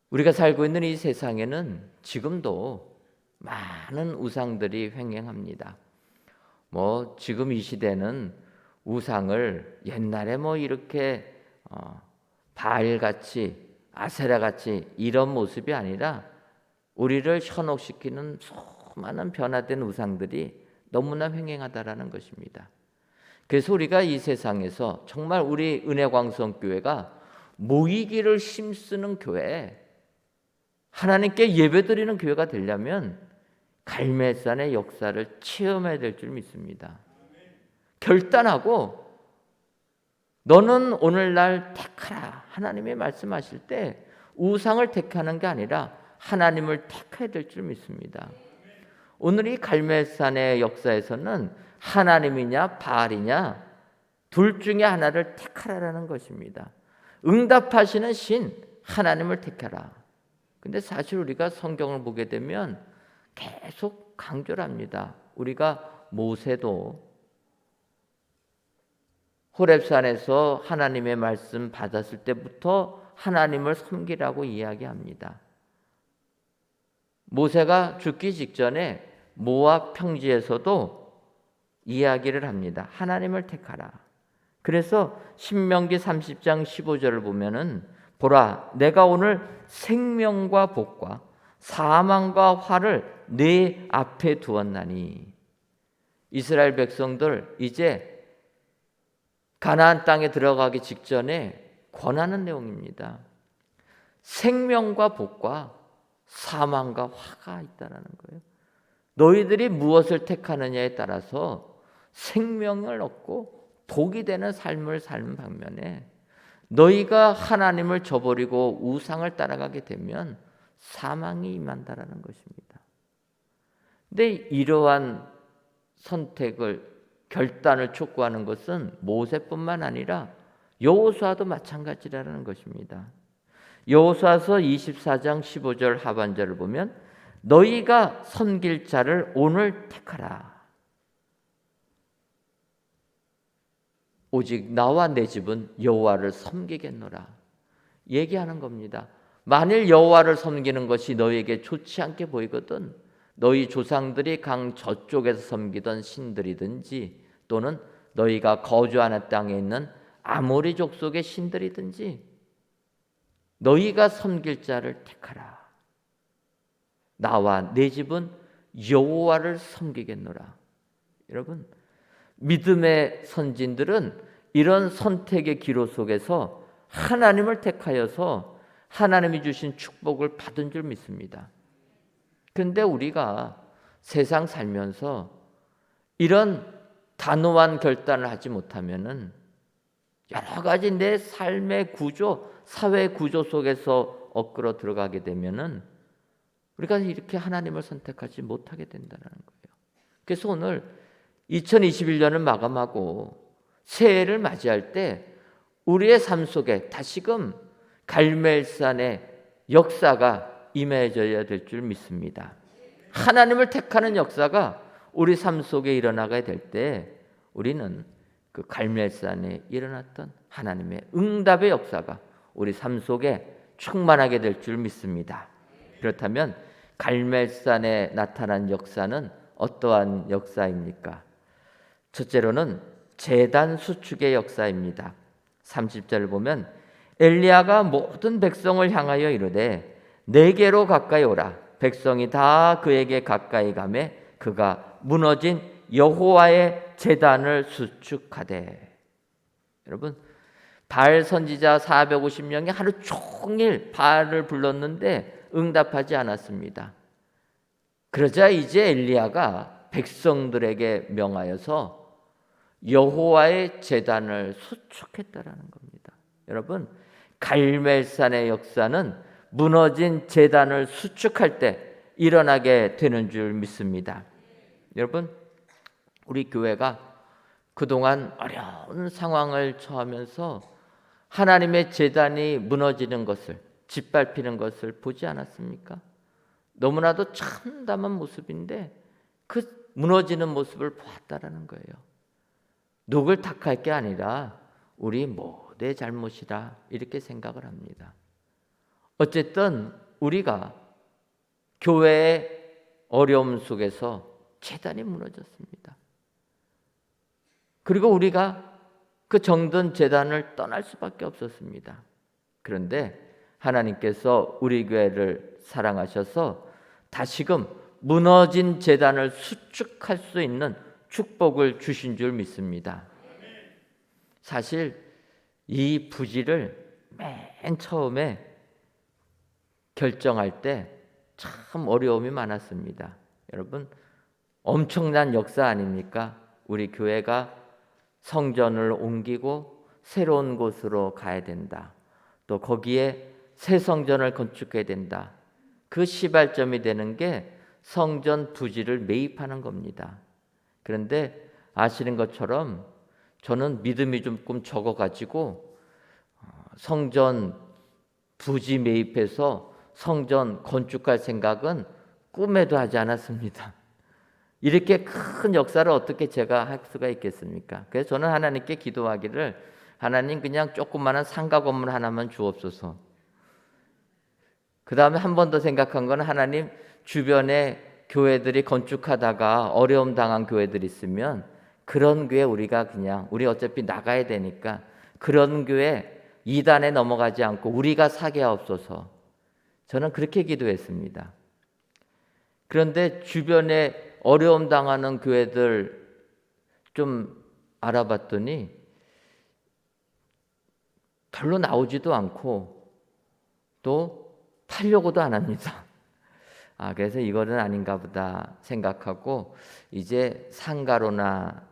우리가 살고 있는 이 세상에는 지금도 많은 우상들이 횡행합니다. 지금 이 시대는 우상을 옛날에 이렇게 바알같이 아세라같이 이런 모습이 아니라 우리를 현혹시키는 수많은 변화된 우상들이 너무나 횡행하다라는 것입니다. 그래서 우리가 이 세상에서 정말 우리 은혜광성교회가 모이기를 힘쓰는 교회, 하나님께 예배드리는 교회가 되려면 갈멜산의 역사를 체험해야 될 줄 믿습니다. 결단하고 너는 오늘날 택하라. 하나님이 말씀하실 때 우상을 택하는 게 아니라 하나님을 택해야 될 줄 믿습니다. 오늘 이 갈멜산의 역사에서는 하나님이냐 바알이냐 둘 중에 하나를 택하라라는 것입니다. 응답하시는 신 하나님을 택하라. 근데 사실 우리가 성경을 보게 되면 계속 강조를 합니다. 우리가 모세도 호렙산에서 하나님의 말씀 받았을 때부터 하나님을 섬기라고 이야기합니다. 모세가 죽기 직전에 모압 평지에서도 이야기를 합니다. 하나님을 택하라. 그래서 신명기 30장 15절을 보면은 보라, 내가 오늘 생명과 복과 사망과 화를 내 앞에 두었나니. 이스라엘 백성들 이제 가나안 땅에 들어가기 직전에 권하는 내용입니다. 생명과 복과 사망과 화가 있다라는 거예요. 너희들이 무엇을 택하느냐에 따라서 생명을 얻고 복이 되는 삶을 사는 반면에 너희가 하나님을 저버리고 우상을 따라가게 되면 사망이 임한다라는 것입니다. 근데 이러한 선택을 결단을 촉구하는 것은 모세뿐만 아니라 여호수아도 마찬가지라는 것입니다. 여호수아서 24장 15절 하반절을 보면 너희가 섬길 자를 오늘 택하라. 오직 나와 내 집은 여호와를 섬기겠노라. 얘기하는 겁니다. 만일 여호와를 섬기는 것이 너희에게 좋지 않게 보이거든 너희 조상들이 강 저쪽에서 섬기던 신들이든지 또는 너희가 거주하는 땅에 있는 아모리 족속의 신들이든지 너희가 섬길 자를 택하라. 나와 내 집은 여호와를 섬기겠노라. 여러분, 믿음의 선진들은 이런 선택의 기로 속에서 하나님을 택하여서 하나님이 주신 축복을 받은 줄 믿습니다. 그런데 우리가 세상 살면서 이런 단호한 결단을 하지 못하면은 여러 가지 내 삶의 구조, 사회 구조 속에서 엇그러 들어가게 되면은 우리가 이렇게 하나님을 선택하지 못하게 된다는 거예요. 그래서 오늘 2021년을 마감하고 새해를 맞이할 때 우리의 삶 속에 다시금 갈멜산의 역사가 임해져야 될 줄 믿습니다. 하나님을 택하는 역사가 우리 삶 속에 일어나게 될 때 우리는 그 갈멜산에 일어났던 하나님의 응답의 역사가 우리 삶 속에 충만하게 될 줄 믿습니다. 그렇다면 갈멜산에 나타난 역사는 어떠한 역사입니까? 첫째로는 제단 수축의 역사입니다. 30절을 보면 엘리야가 모든 백성을 향하여 이르되 내게로 가까이 오라. 백성이 다 그에게 가까이 가매 그가 무너진 여호와의 제단을 수축하되. 여러분, 바알 선지자 450명이 하루 종일 바알을 불렀는데 응답하지 않았습니다. 그러자 이제 엘리야가 백성들에게 명하여서 여호와의 제단을 수축했다라는 겁니다. 여러분, 갈멜산의 역사는 무너진 제단을 수축할 때 일어나게 되는 줄 믿습니다. 여러분, 우리 교회가 그동안 어려운 상황을 처하면서 하나님의 제단이 무너지는 것을, 짓밟히는 것을 보지 않았습니까? 너무나도 참담한 모습인데 그 무너지는 모습을 보았다라는 거예요. 누굴 탓할 게 아니라 우리 모두의 잘못이다 이렇게 생각을 합니다. 어쨌든 우리가 교회의 어려움 속에서 제단이 무너졌습니다. 그리고 우리가 그 정든 제단을 떠날 수밖에 없었습니다. 그런데 하나님께서 우리 교회를 사랑하셔서 다시금 무너진 제단을 수축할 수 있는 축복을 주신 줄 믿습니다. 사실 이 부지를 맨 처음에 결정할 때 참 어려움이 많았습니다. 여러분, 엄청난 역사 아닙니까? 우리 교회가 성전을 옮기고 새로운 곳으로 가야 된다. 또 거기에 새 성전을 건축해야 된다. 그 시발점이 되는 게 성전 부지를 매입하는 겁니다. 그런데 아시는 것처럼 저는 믿음이 조금 적어가지고 성전 부지 매입해서 성전 건축할 생각은 꿈에도 하지 않았습니다. 이렇게 큰 역사를 어떻게 제가 할 수가 있겠습니까? 그래서 저는 하나님께 기도하기를 하나님 그냥 조그마한 상가 건물 하나만 주옵소서. 그 다음에 한 번 더 생각한 건 하나님 주변에 교회들이 건축하다가 어려움 당한 교회들이 있으면 그런 교회 우리가 그냥 우리 어차피 나가야 되니까 그런 교회 이단에 넘어가지 않고 우리가 사게 하옵소서. 저는 그렇게 기도했습니다. 그런데 주변에 어려움 당하는 교회들 좀 알아봤더니 별로 나오지도 않고 또 팔려고도 안 합니다. 그래서 이거는 아닌가 보다 생각하고 이제 상가로나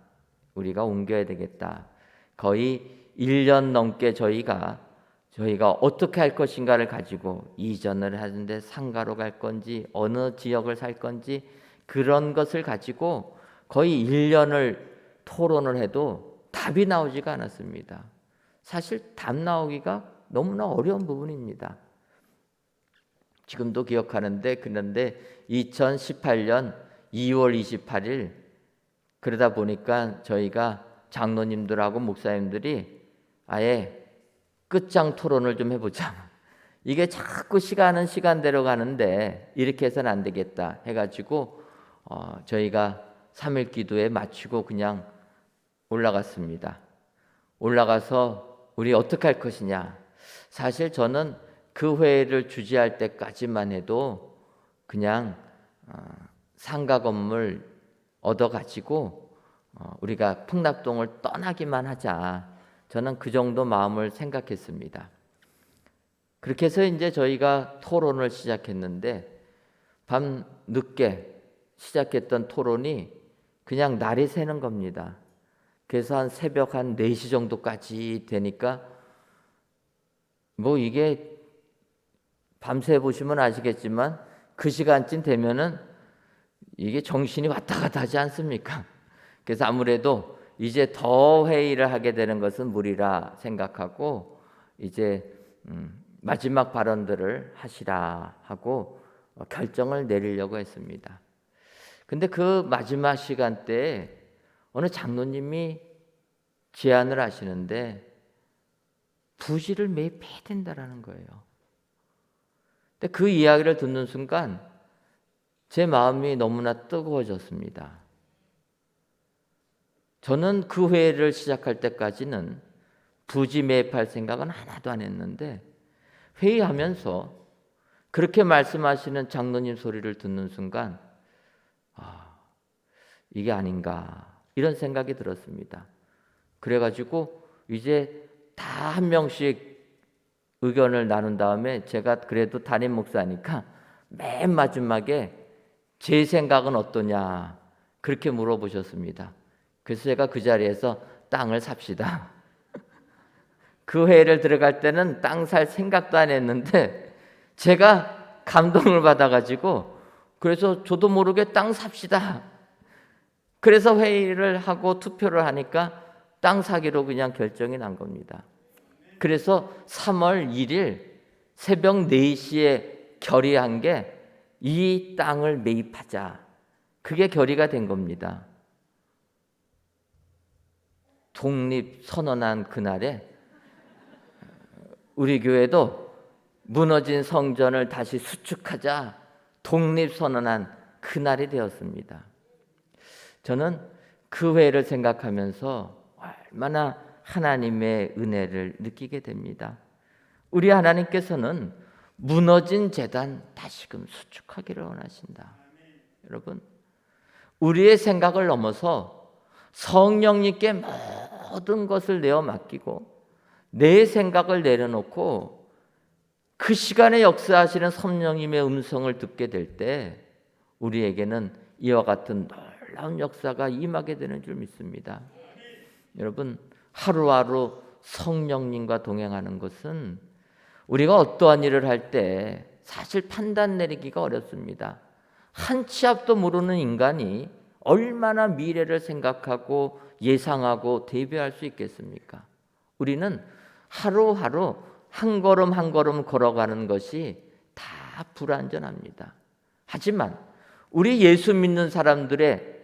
우리가 옮겨야 되겠다. 거의 1년 넘게 저희가 어떻게 할 것인가를 가지고 이전을 하는데 상가로 갈 건지 어느 지역을 살 건지 그런 것을 가지고 거의 1년을 토론을 해도 답이 나오지가 않았습니다. 사실 답 나오기가 너무나 어려운 부분입니다. 지금도 기억하는데 그런데 2018년 2월 28일 그러다 보니까 저희가 장로님들하고 목사님들이 아예 끝장 토론을 좀 해보자. 이게 자꾸 시간은 시간대로 가는데 이렇게 해서는 안 되겠다 해가지고 저희가 3일 기도에 마치고 그냥 올라갔습니다. 올라가서 우리 어떻게 할 것이냐. 사실 저는 그 회의를 주재할 때까지만 해도 그냥 상가 건물 얻어가지고 우리가 풍납동을 떠나기만 하자. 저는 그 정도 마음을 생각했습니다. 그렇게 해서 이제 저희가 토론을 시작했는데 밤 늦게 시작했던 토론이 그냥 날이 새는 겁니다. 그래서 한 새벽 한 4시 정도까지 되니까 뭐 이게 밤새 보시면 아시겠지만 그 시간쯤 되면은 이게 정신이 왔다 갔다 하지 않습니까? 그래서 아무래도 이제 더 회의를 하게 되는 것은 무리라 생각하고 이제 마지막 발언들을 하시라 하고 결정을 내리려고 했습니다. 근데 그 마지막 시간대에 어느 장로님이 제안을 하시는데 부지를 매입해야 된다라는 거예요. 근데 그 이야기를 듣는 순간 제 마음이 너무나 뜨거워졌습니다. 저는 그 회의를 시작할 때까지는 부지 매입할 생각은 하나도 안 했는데 회의하면서 그렇게 말씀하시는 장로님 소리를 듣는 순간 이게 아닌가 이런 생각이 들었습니다. 그래가지고 이제 다 한 명씩 의견을 나눈 다음에 제가 그래도 담임 목사니까 맨 마지막에 제 생각은 어떠냐 그렇게 물어보셨습니다. 그래서 제가 그 자리에서 땅을 삽시다. 그 회의를 들어갈 때는 땅 살 생각도 안 했는데 제가 감동을 받아가지고 그래서 저도 모르게 땅 삽시다. 그래서 회의를 하고 투표를 하니까 땅 사기로 그냥 결정이 난 겁니다. 그래서 3월 1일 새벽 4시에 결의한 게 이 땅을 매입하자. 그게 결의가 된 겁니다. 독립 선언한 그날에 우리 교회도 무너진 성전을 다시 수축하자 독립 선언한 그날이 되었습니다. 저는 그 회를 생각하면서 얼마나 하나님의 은혜를 느끼게 됩니다. 우리 하나님께서는 무너진 제단 다시금 수축하기를 원하신다. 여러분, 우리의 생각을 넘어서 성령님께 모든 것을 내어 맡기고 내 생각을 내려놓고 그 시간에 역사하시는 성령님의 음성을 듣게 될 때 우리에게는 이와 같은 놀라운 역사가 임하게 되는 줄 믿습니다. 여러분, 하루하루 성령님과 동행하는 것은 우리가 어떠한 일을 할 때 사실 판단 내리기가 어렵습니다. 한 치 앞도 모르는 인간이 얼마나 미래를 생각하고 예상하고 대비할 수 있겠습니까? 우리는 하루하루 한 걸음 한 걸음 걸어가는 것이 다 불완전합니다. 하지만 우리 예수 믿는 사람들의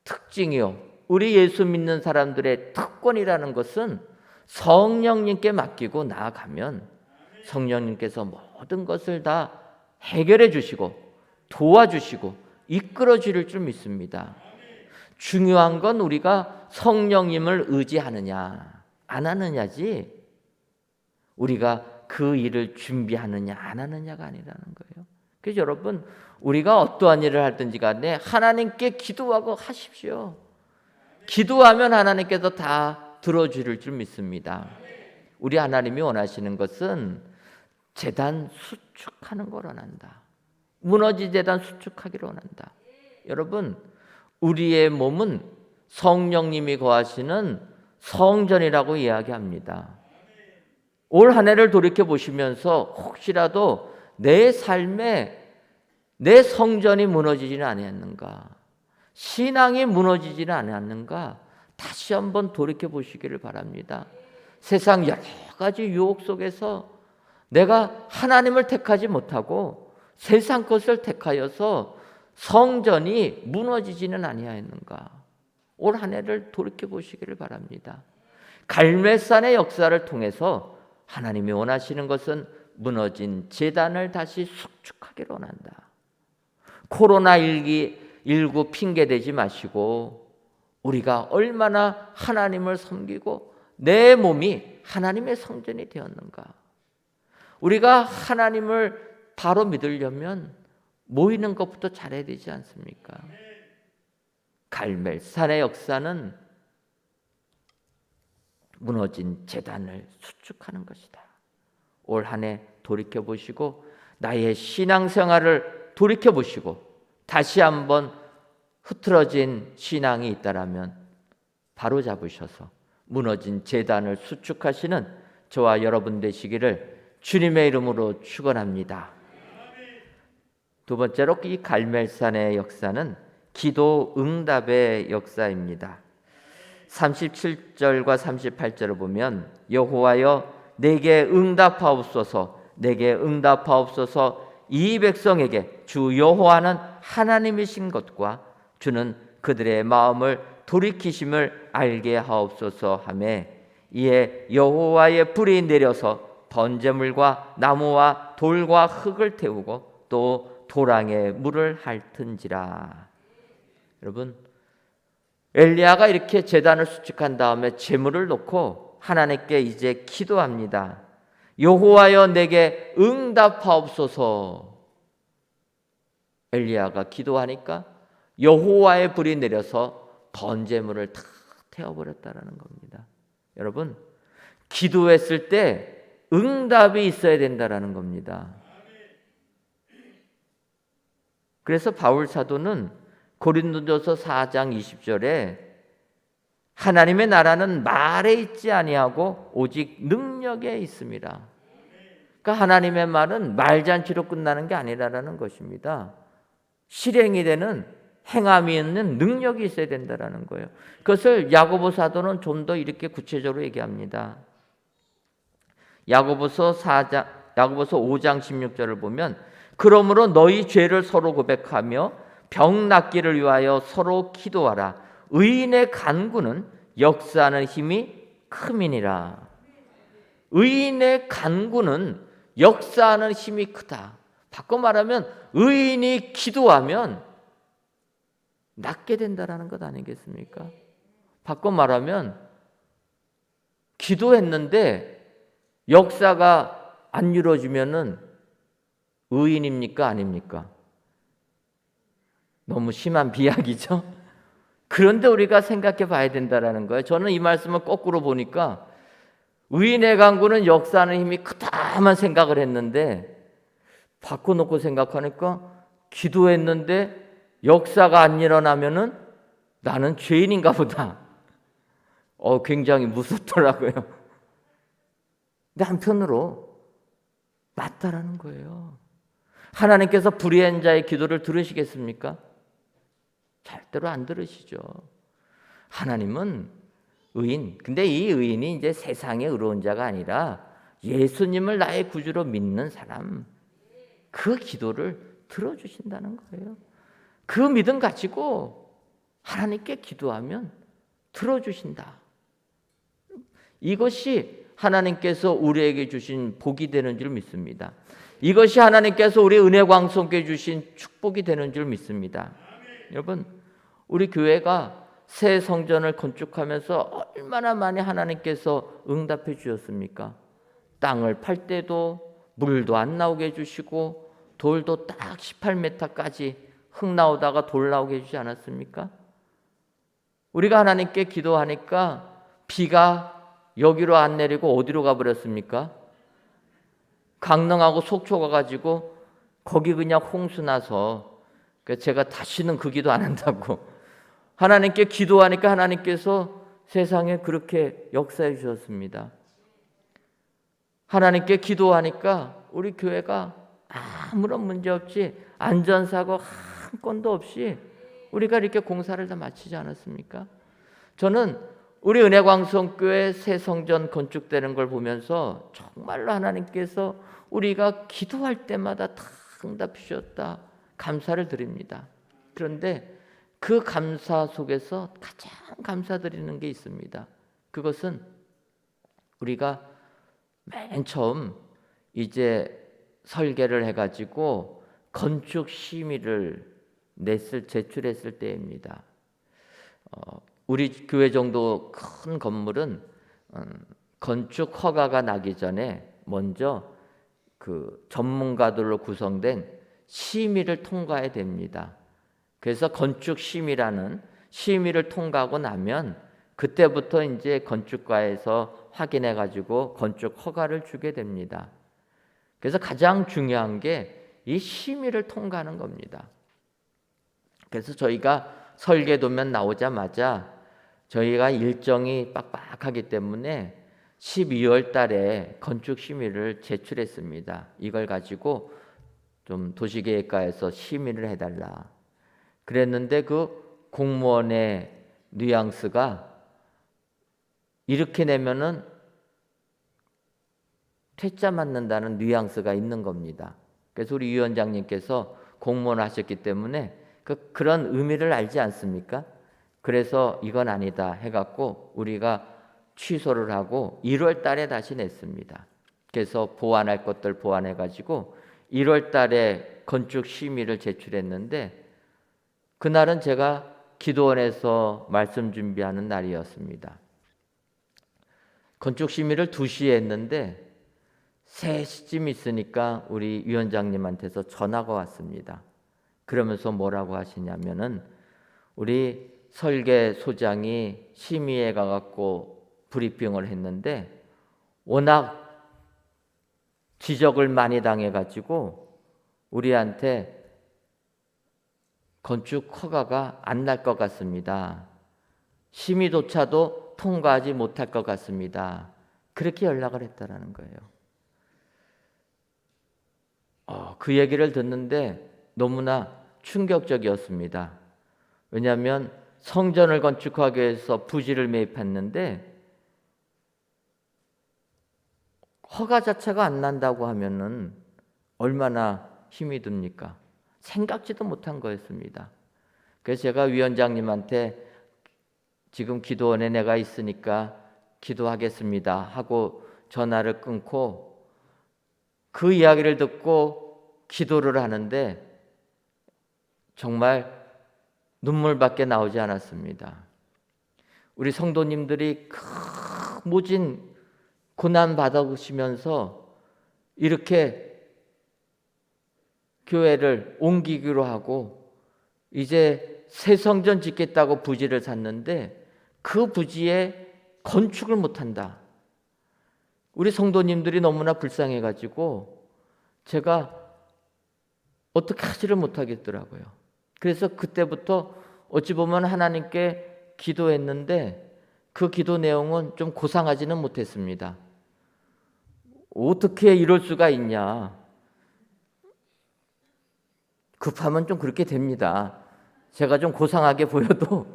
특징이요, 우리 예수 믿는 사람들의 특권이라는 것은 성령님께 맡기고 나아가면 성령님께서 모든 것을 다 해결해 주시고 도와주시고 이끌어 주실 줄 믿습니다. 중요한 건 우리가 성령님을 의지하느냐 안 하느냐지 우리가 그 일을 준비하느냐 안 하느냐가 아니라는 거예요. 그래서 여러분, 우리가 어떠한 일을 하든지 간에 하나님께 기도하고 하십시오. 기도하면 하나님께서 다 들어주실 줄 믿습니다. 우리 하나님이 원하시는 것은 제단 수축하는 걸 원한다. 무너진 제단 수축하기를 원한다. 여러분, 우리의 몸은 성령님이 거하시는 성전이라고 이야기합니다. 올 한 해를 돌이켜 보시면서 혹시라도 내 삶에 내 성전이 무너지지는 않았는가, 신앙이 무너지지는 않았는가, 다시 한번 돌이켜 보시기를 바랍니다. 세상 여러 가지 유혹 속에서 내가 하나님을 택하지 못하고 세상 것을 택하여서 성전이 무너지지는 아니하였는가, 올 한 해를 돌이켜 보시기를 바랍니다. 갈멜산의 역사를 통해서 하나님이 원하시는 것은 무너진 제단을 다시 수축하기를 원한다. 코로나19 핑계대지 마시고 우리가 얼마나 하나님을 섬기고 내 몸이 하나님의 성전이 되었는가. 우리가 하나님을 바로 믿으려면 모이는 것부터 잘해야 되지 않습니까? 갈멜산의 역사는 무너진 제단을 수축하는 것이다. 올 한 해 돌이켜보시고 나의 신앙생활을 돌이켜보시고 다시 한번 흐트러진 신앙이 있다라면 바로잡으셔서 무너진 제단을 수축하시는 저와 여러분 되시기를 주님의 이름으로 축원합니다. 두 번째로 이 갈멜산의 역사는 기도 응답의 역사입니다. 37절과 38절을 보면 여호와여 내게 응답하옵소서 내게 응답하옵소서 이 백성에게 주 여호와는 하나님이신 것과 주는 그들의 마음을 돌이키심을 알게 하옵소서 하매 이에 여호와의 불이 내려서 번제물과 나무와 돌과 흙을 태우고 또 도랑에 물을 핥은지라. 여러분, 엘리야가 이렇게 제단을 수축한 다음에 제물을 놓고 하나님께 이제 기도합니다. 여호와여 내게 응답하옵소서. 엘리야가 기도하니까 여호와의 불이 내려서 번제물을 다 태워버렸다라는 겁니다. 여러분, 기도했을 때 응답이 있어야 된다라는 겁니다. 그래서 바울 사도는 고린도전서 4장 20절에 하나님의 나라는 말에 있지 아니하고 오직 능력에 있습니다. 그러니까 하나님의 말은 말잔치로 끝나는 게 아니라는 것입니다. 실행이 되는 행함이 있는 능력이 있어야 된다는 거예요. 그것을 야고보 사도는 좀 더 이렇게 구체적으로 얘기합니다. 야고보서 5장 16절을 보면 그러므로 너희 죄를 서로 고백하며 병 낫기를 위하여 서로 기도하라. 의인의 간구는 역사하는 힘이 큼이니라. 의인의 간구는 역사하는 힘이 크다. 바꿔 말하면 의인이 기도하면 낫게 된다라는 것 아니겠습니까? 바꿔 말하면 기도했는데 역사가 안 이루어지면은 의인입니까? 아닙니까? 너무 심한 비약이죠? 그런데 우리가 생각해 봐야 된다는 거예요. 저는 이 말씀을 거꾸로 보니까 의인의 간구는 역사하는 힘이 크다만 생각을 했는데 바꿔놓고 생각하니까 기도했는데 역사가 안 일어나면은 나는 죄인인가 보다. 굉장히 무섭더라고요. 근데 한편으로 맞다라는 거예요. 하나님께서 불의한 자의 기도를 들으시겠습니까? 절대로 안 들으시죠. 하나님은 의인, 근데 이 의인이 이제 세상의 의로운 자가 아니라 예수님을 나의 구주로 믿는 사람, 그 기도를 들어주신다는 거예요. 그 믿음 가지고 하나님께 기도하면 들어주신다. 이것이 하나님께서 우리에게 주신 복이 되는 줄 믿습니다. 이것이 하나님께서 우리 은혜광성께 주신 축복이 되는 줄 믿습니다. 여러분, 우리 교회가 새 성전을 건축하면서 얼마나 많이 하나님께서 응답해 주셨습니까? 땅을 팔 때도 물도 안 나오게 해주시고 돌도 딱 18m까지 흙 나오다가 돌 나오게 해주지 않았습니까? 우리가 하나님께 기도하니까 비가 여기로 안 내리고 어디로 가버렸습니까? 강릉하고 속초 가가지고 거기 그냥 홍수 나서 제가 다시는 그 기도 안 한다고 하나님께 기도하니까 하나님께서 세상에 그렇게 역사해 주셨습니다. 하나님께 기도하니까 우리 교회가 아무런 문제 없이 안전사고 한 건도 없이 우리가 이렇게 공사를 다 마치지 않았습니까? 저는 우리 은혜광성교회 새 성전 건축되는 걸 보면서 정말로 하나님께서 우리가 기도할 때마다 다 응답해 주셨다 감사를 드립니다. 그런데 그 감사 속에서 가장 감사드리는 게 있습니다. 그것은 우리가 맨 처음 이제 설계를 해가지고 건축 심의를 제출했을 때입니다. 우리 교회 정도 큰 건물은 건축 허가가 나기 전에 먼저 그 전문가들로 구성된 심의를 통과해야 됩니다. 그래서 건축 심의라는 심의를 통과하고 나면 그때부터 이제 건축가에서 확인해 가지고 건축 허가를 주게 됩니다. 그래서 가장 중요한 게 이 심의를 통과하는 겁니다. 그래서 저희가 설계도면 나오자마자 저희가 일정이 빡빡하기 때문에 12월 달에 건축 심의를 제출했습니다. 이걸 가지고 좀 도시계획과에서 심의를 해달라. 그랬는데 그 공무원의 뉘앙스가 이렇게 내면은 퇴짜 맞는다는 뉘앙스가 있는 겁니다. 그래서 우리 위원장님께서 공무원을 하셨기 때문에 그런 의미를 알지 않습니까? 그래서 이건 아니다 해갖고 우리가 취소를 하고 1월 달에 다시 냈습니다. 그래서 보완할 것들 보완해가지고 1월 달에 건축 심의를 제출했는데 그날은 제가 기도원에서 말씀 준비하는 날이었습니다. 건축 심의를 2시에 했는데 3시쯤 있으니까 우리 위원장님한테서 전화가 왔습니다. 그러면서 뭐라고 하시냐면은 우리 설계소장이 심의에 가갖고 브리핑을 했는데 워낙 지적을 많이 당해가지고 우리한테 건축 허가가 안 날 것 같습니다. 심의조차도 통과하지 못할 것 같습니다. 그렇게 연락을 했다라는 거예요. 그 얘기를 듣는데 너무나 충격적이었습니다. 왜냐하면 성전을 건축하기 위해서 부지를 매입했는데 허가 자체가 안 난다고 하면은 얼마나 힘이 듭니까? 생각지도 못한 거였습니다. 그래서 제가 위원장님한테 지금 기도원에 내가 있으니까 기도하겠습니다 하고 전화를 끊고 그 이야기를 듣고 기도를 하는데 정말 눈물밖에 나오지 않았습니다. 우리 성도님들이 모진 고난 받아오시면서 이렇게 교회를 옮기기로 하고 이제 새 성전 짓겠다고 부지를 샀는데 그 부지에 건축을 못한다. 우리 성도님들이 너무나 불쌍해가지고 제가 어떻게 하지를 못하겠더라고요. 그래서 그때부터 어찌 보면 하나님께 기도했는데 그 기도 내용은 좀 고상하지는 못했습니다. 어떻게 이럴 수가 있냐. 급하면 좀 그렇게 됩니다. 제가 좀 고상하게 보여도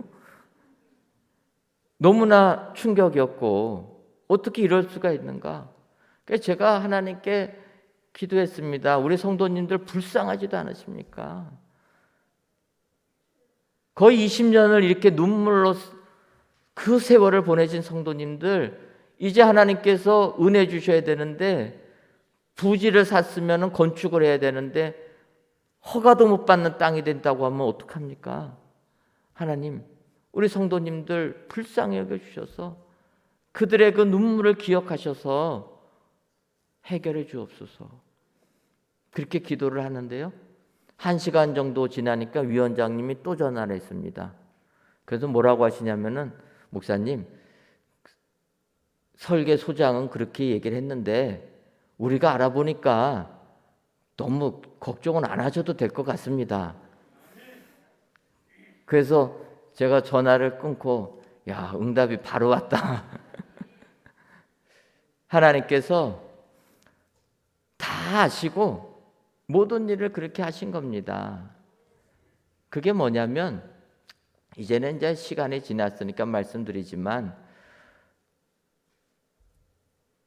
너무나 충격이었고 어떻게 이럴 수가 있는가. 그래서 제가 하나님께 기도했습니다. 우리 성도님들 불쌍하지도 않으십니까? 거의 20년을 이렇게 눈물로 그 세월을 보내신 성도님들 이제 하나님께서 은혜 주셔야 되는데 부지를 샀으면 건축을 해야 되는데 허가도 못 받는 땅이 된다고 하면 어떡합니까? 하나님, 우리 성도님들 불쌍히 여겨주셔서 그들의 그 눈물을 기억하셔서 해결해 주옵소서. 그렇게 기도를 하는데요. 1시간 정도 지나니까 위원장님이 또 전화를 했습니다. 그래서 뭐라고 하시냐면은 목사님, 설계소장은 그렇게 얘기를 했는데 우리가 알아보니까 너무 걱정은 안 하셔도 될 것 같습니다. 그래서 제가 전화를 끊고 야, 응답이 바로 왔다. 하나님께서 다 아시고 모든 일을 그렇게 하신 겁니다. 그게 뭐냐면 이제는 이제 시간이 지났으니까 말씀드리지만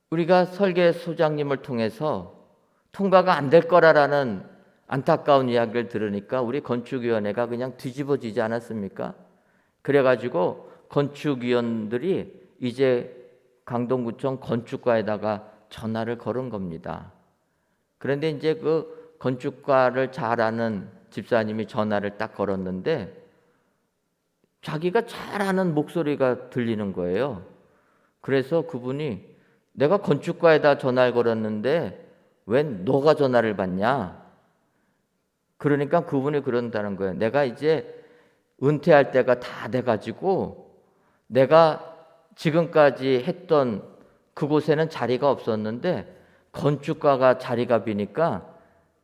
우리가 설계소장님을 통해서 통과가 안 될 거라는 안타까운 이야기를 들으니까 우리 건축위원회가 그냥 뒤집어지지 않았습니까? 그래가지고 건축위원들이 이제 강동구청 건축과에다가 전화를 걸은 겁니다. 그런데 이제 그 건축과를 잘 아는 집사님이 전화를 딱 걸었는데 자기가 잘 아는 목소리가 들리는 거예요. 그래서 그분이 내가 건축과에다 전화를 걸었는데 왜 너가 전화를 받냐? 그러니까 그분이 그런다는 거예요. 내가 이제 은퇴할 때가 다 돼가지고 내가 지금까지 했던 그곳에는 자리가 없었는데 건축가가 자리가 비니까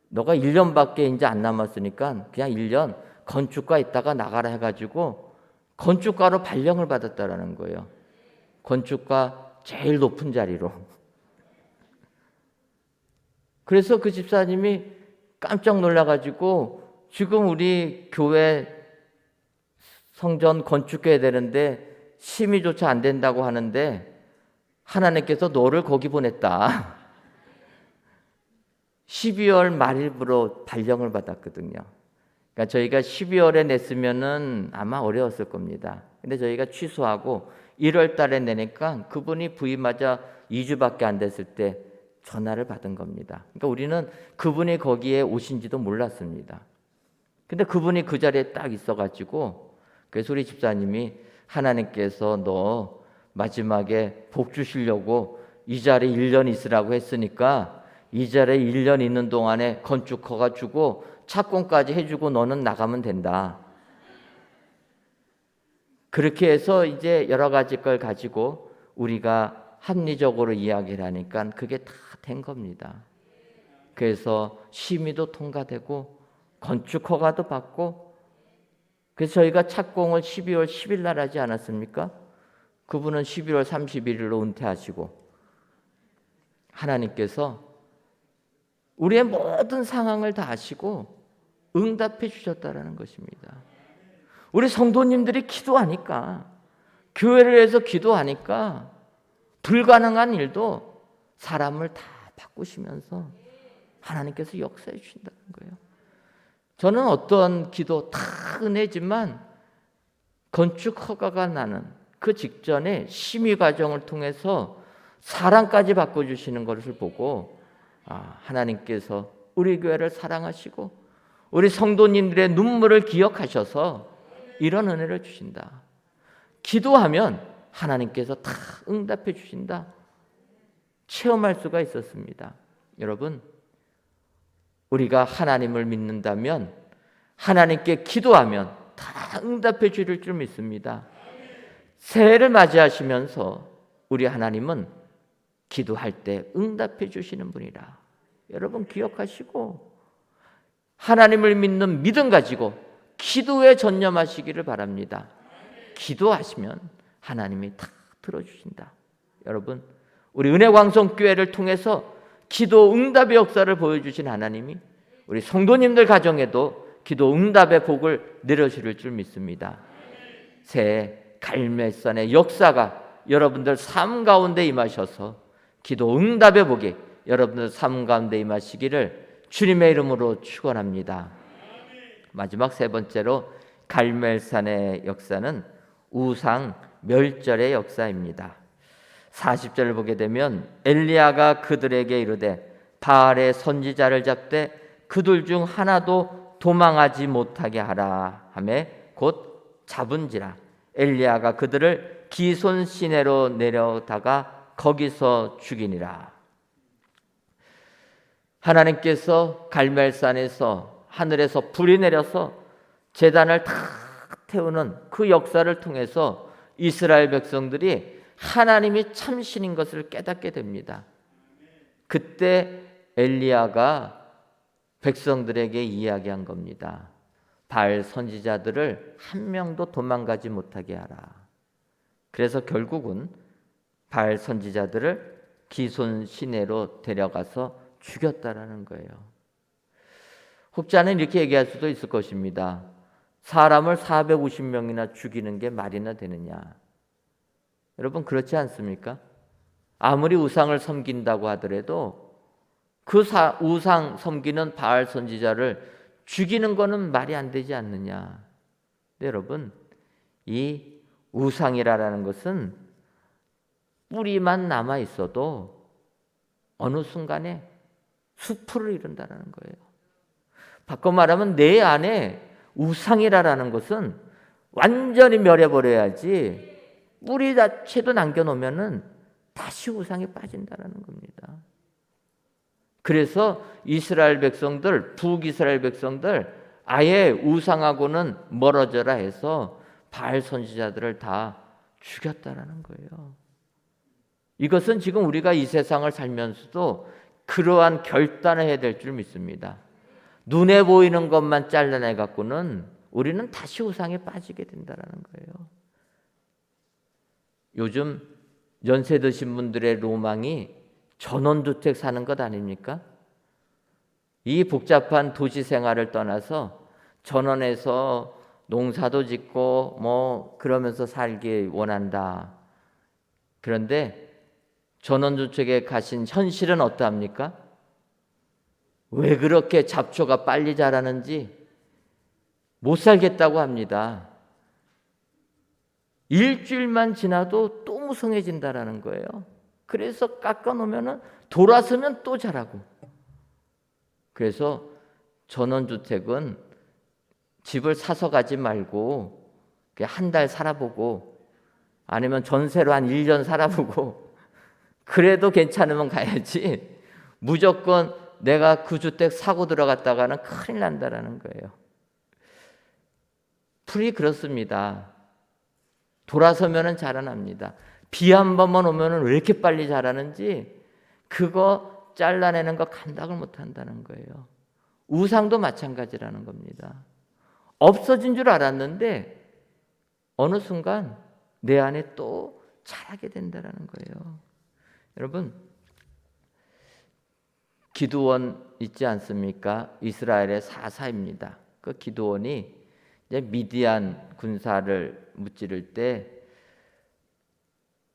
너가 1년밖에 이제 안 남았으니까 그냥 1년 건축가 있다가 나가라 해가지고 건축가로 발령을 받았다라는 거예요. 건축가 제일 높은 자리로. 그래서 그 집사님이 깜짝 놀라가지고 지금 우리 교회 성전 건축해야 되는데 심의조차 안 된다고 하는데 하나님께서 너를 거기 보냈다. 12월 말일부로 발령을 받았거든요. 그러니까 저희가 12월에 냈으면은 아마 어려웠을 겁니다. 근데 저희가 취소하고 1월 달에 내니까 그분이 부임하자 2주밖에 안 됐을 때 전화를 받은 겁니다. 그러니까 우리는 그분이 거기에 오신지도 몰랐습니다. 근데 그분이 그 자리에 딱 있어가지고 그래서 우리 집사님이 하나님께서 너 마지막에 복 주시려고 이 자리에 1년 있으라고 했으니까 이 자리에 1년 있는 동안에 건축허가 주고 착공까지 해주고 너는 나가면 된다. 그렇게 해서 이제 여러 가지 걸 가지고 우리가 합리적으로 이야기를 하니까 그게 다 된 겁니다. 그래서 심의도 통과되고 건축 허가도 받고 그래서 저희가 착공을 12월 10일 날 하지 않았습니까? 그분은 11월 31일로 은퇴하시고 하나님께서 우리의 모든 상황을 다 아시고 응답해 주셨다라는 것입니다. 우리 성도님들이 기도하니까 교회를 위해서 기도하니까 불가능한 일도 사람을 다 바꾸시면서 하나님께서 역사해 주신다는 거예요. 저는 어떤 기도 다 은혜지만 건축 허가가 나는 그 직전에 심의 과정을 통해서 사랑까지 바꿔주시는 것을 보고 하나님께서 우리 교회를 사랑하시고 우리 성도님들의 눈물을 기억하셔서 이런 은혜를 주신다. 기도하면 하나님께서 다 응답해 주신다. 체험할 수가 있었습니다. 여러분, 우리가 하나님을 믿는다면 하나님께 기도하면 다 응답해 주실 줄 믿습니다. 새해를 맞이하시면서 우리 하나님은 기도할 때 응답해 주시는 분이라. 여러분 기억하시고 하나님을 믿는 믿음 가지고 기도에 전념하시기를 바랍니다. 기도하시면 하나님이 다 들어주신다. 여러분, 우리 은혜광성교회를 통해서 기도 응답의 역사를 보여주신 하나님이 우리 성도님들 가정에도 기도 응답의 복을 내려주실 줄 믿습니다. 새해 갈멜산의 역사가 여러분들 삶 가운데 임하셔서 기도 응답의 복이 여러분들 삶 가운데 임하시기를 주님의 이름으로 축원합니다. 마지막 세 번째로 갈멜산의 역사는 우상 멸절의 역사입니다. 40절을 보게 되면 엘리야가 그들에게 이르되 바알의 선지자를 잡되 그들 중 하나도 도망하지 못하게 하라 하며 곧 잡은지라. 엘리야가 그들을 기손 시내로 내려다가 거기서 죽이니라. 하나님께서 갈멜산에서 하늘에서 불이 내려서 제단을 다 태우는 그 역사를 통해서 이스라엘 백성들이 하나님이 참신인 것을 깨닫게 됩니다. 그때 엘리야가 백성들에게 이야기한 겁니다. 바알 선지자들을 한 명도 도망가지 못하게 하라. 그래서 결국은 바알 선지자들을 기손 시내로 데려가서 죽였다라는 거예요. 혹자는 이렇게 얘기할 수도 있을 것입니다. 사람을 450명이나 죽이는 게 말이나 되느냐? 여러분 그렇지 않습니까? 아무리 우상을 섬긴다고 하더라도 그 우상 섬기는 바알 선지자를 죽이는 거는 말이 안 되지 않느냐? 여러분 이 우상이라는 것은 뿌리만 남아 있어도 어느 순간에 수풀을 이룬다는 거예요. 바꿔 말하면 내 안에 우상이라는 것은 완전히 멸해버려야지 뿌리 자체도 남겨놓으면 다시 우상에 빠진다는 겁니다. 그래서 이스라엘 백성들, 북이스라엘 백성들 아예 우상하고는 멀어져라 해서 바알 선지자들을 다 죽였다라는 거예요. 이것은 지금 우리가 이 세상을 살면서도 그러한 결단을 해야 될 줄 믿습니다. 눈에 보이는 것만 잘라내 갖고는 우리는 다시 우상에 빠지게 된다라는 거예요. 요즘 연세 드신 분들의 로망이 전원주택 사는 것 아닙니까? 이 복잡한 도시 생활을 떠나서 전원에서 농사도 짓고 뭐 그러면서 살기 원한다. 그런데 전원주택에 가신 현실은 어떠합니까? 왜 그렇게 잡초가 빨리 자라는지 못 살겠다고 합니다. 일주일만 지나도 또 무성해진다라는 거예요. 그래서 깎아놓으면 돌아서면 또 자라고. 그래서 전원주택은 집을 사서 가지 말고 한 달 살아보고 아니면 전세로 한 1년 살아보고 그래도 괜찮으면 가야지 무조건 내가 그 주택 사고 들어갔다가는 큰일 난다라는 거예요. 풀이 그렇습니다. 돌아서면 자라납니다. 비 한 번만 오면 왜 이렇게 빨리 자라는지 그거 잘라내는 거 감당을 못한다는 거예요. 우상도 마찬가지라는 겁니다. 없어진 줄 알았는데 어느 순간 내 안에 또 자라게 된다는 거예요. 여러분, 기드온 있지 않습니까? 이스라엘의 사사입니다. 그 기드온이 이제 미디안 군사를 무찌를 때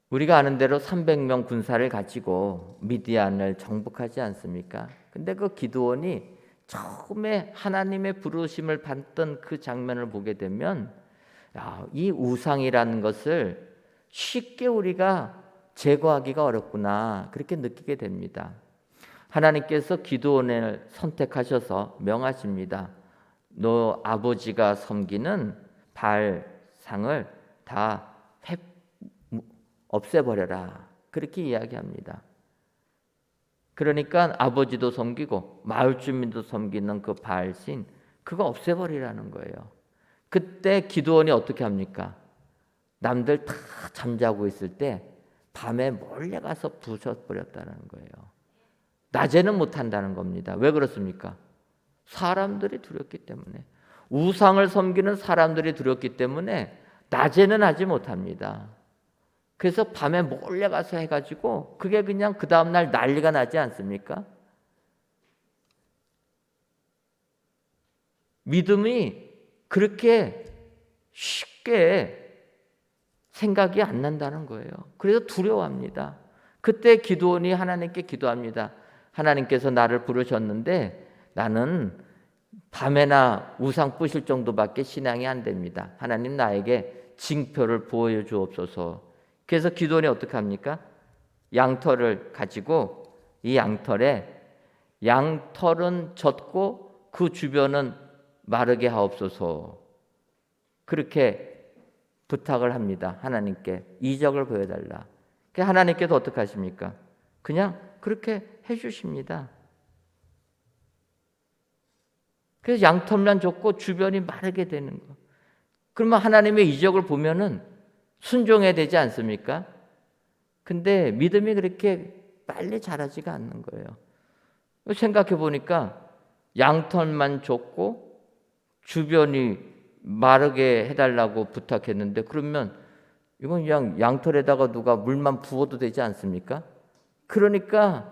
우리가 아는 대로 300명 군사를 가지고 미디안을 정복하지 않습니까? 근데 그 기드온이 처음에 하나님의 부르심을 받던 그 장면을 보게 되면 이 우상이라는 것을 쉽게 우리가 제거하기가 어렵구나 그렇게 느끼게 됩니다. 하나님께서 기드온을 선택하셔서 명하십니다. 너 아버지가 섬기는 바알상을 다 없애버려라 그렇게 이야기합니다. 그러니까 아버지도 섬기고 마을 주민도 섬기는 그 바알신 그거 없애버리라는 거예요. 그때 기드온이 어떻게 합니까? 남들 다 잠자고 있을 때 밤에 몰래 가서 부숴버렸다는 거예요. 낮에는 못한다는 겁니다. 왜 그렇습니까? 사람들이 두렵기 때문에. 우상을 섬기는 사람들이 두렵기 때문에 낮에는 하지 못합니다. 그래서 밤에 몰래 가서 해가지고 그게 그냥 그 다음날 난리가 나지 않습니까? 믿음이 그렇게 쉽게 생각이 안 난다는 거예요. 그래서 두려워합니다. 그때 기드온이 하나님께 기도합니다. 하나님께서 나를 부르셨는데 나는 밤에나 우상 부실 정도밖에 신앙이 안 됩니다. 하나님 나에게 징표를 보여주옵소서. 그래서 기드온이 어떻게 합니까? 양털을 가지고 이 양털에 양털은 젖고 그 주변은 마르게 하옵소서. 그렇게 부탁을 합니다. 하나님께 이적을 보여달라. 하나님께서 어떻게 하십니까? 그냥 그렇게 해주십니다. 그래서 양털만 줬고 주변이 마르게 되는 거. 그러면 하나님의 이적을 보면은 순종해야 되지 않습니까? 근데 믿음이 그렇게 빨리 자라지가 않는 거예요. 생각해 보니까 양털만 줬고 주변이 마르게 해달라고 부탁했는데 그러면 이건 그냥 양털에다가 누가 물만 부어도 되지 않습니까? 그러니까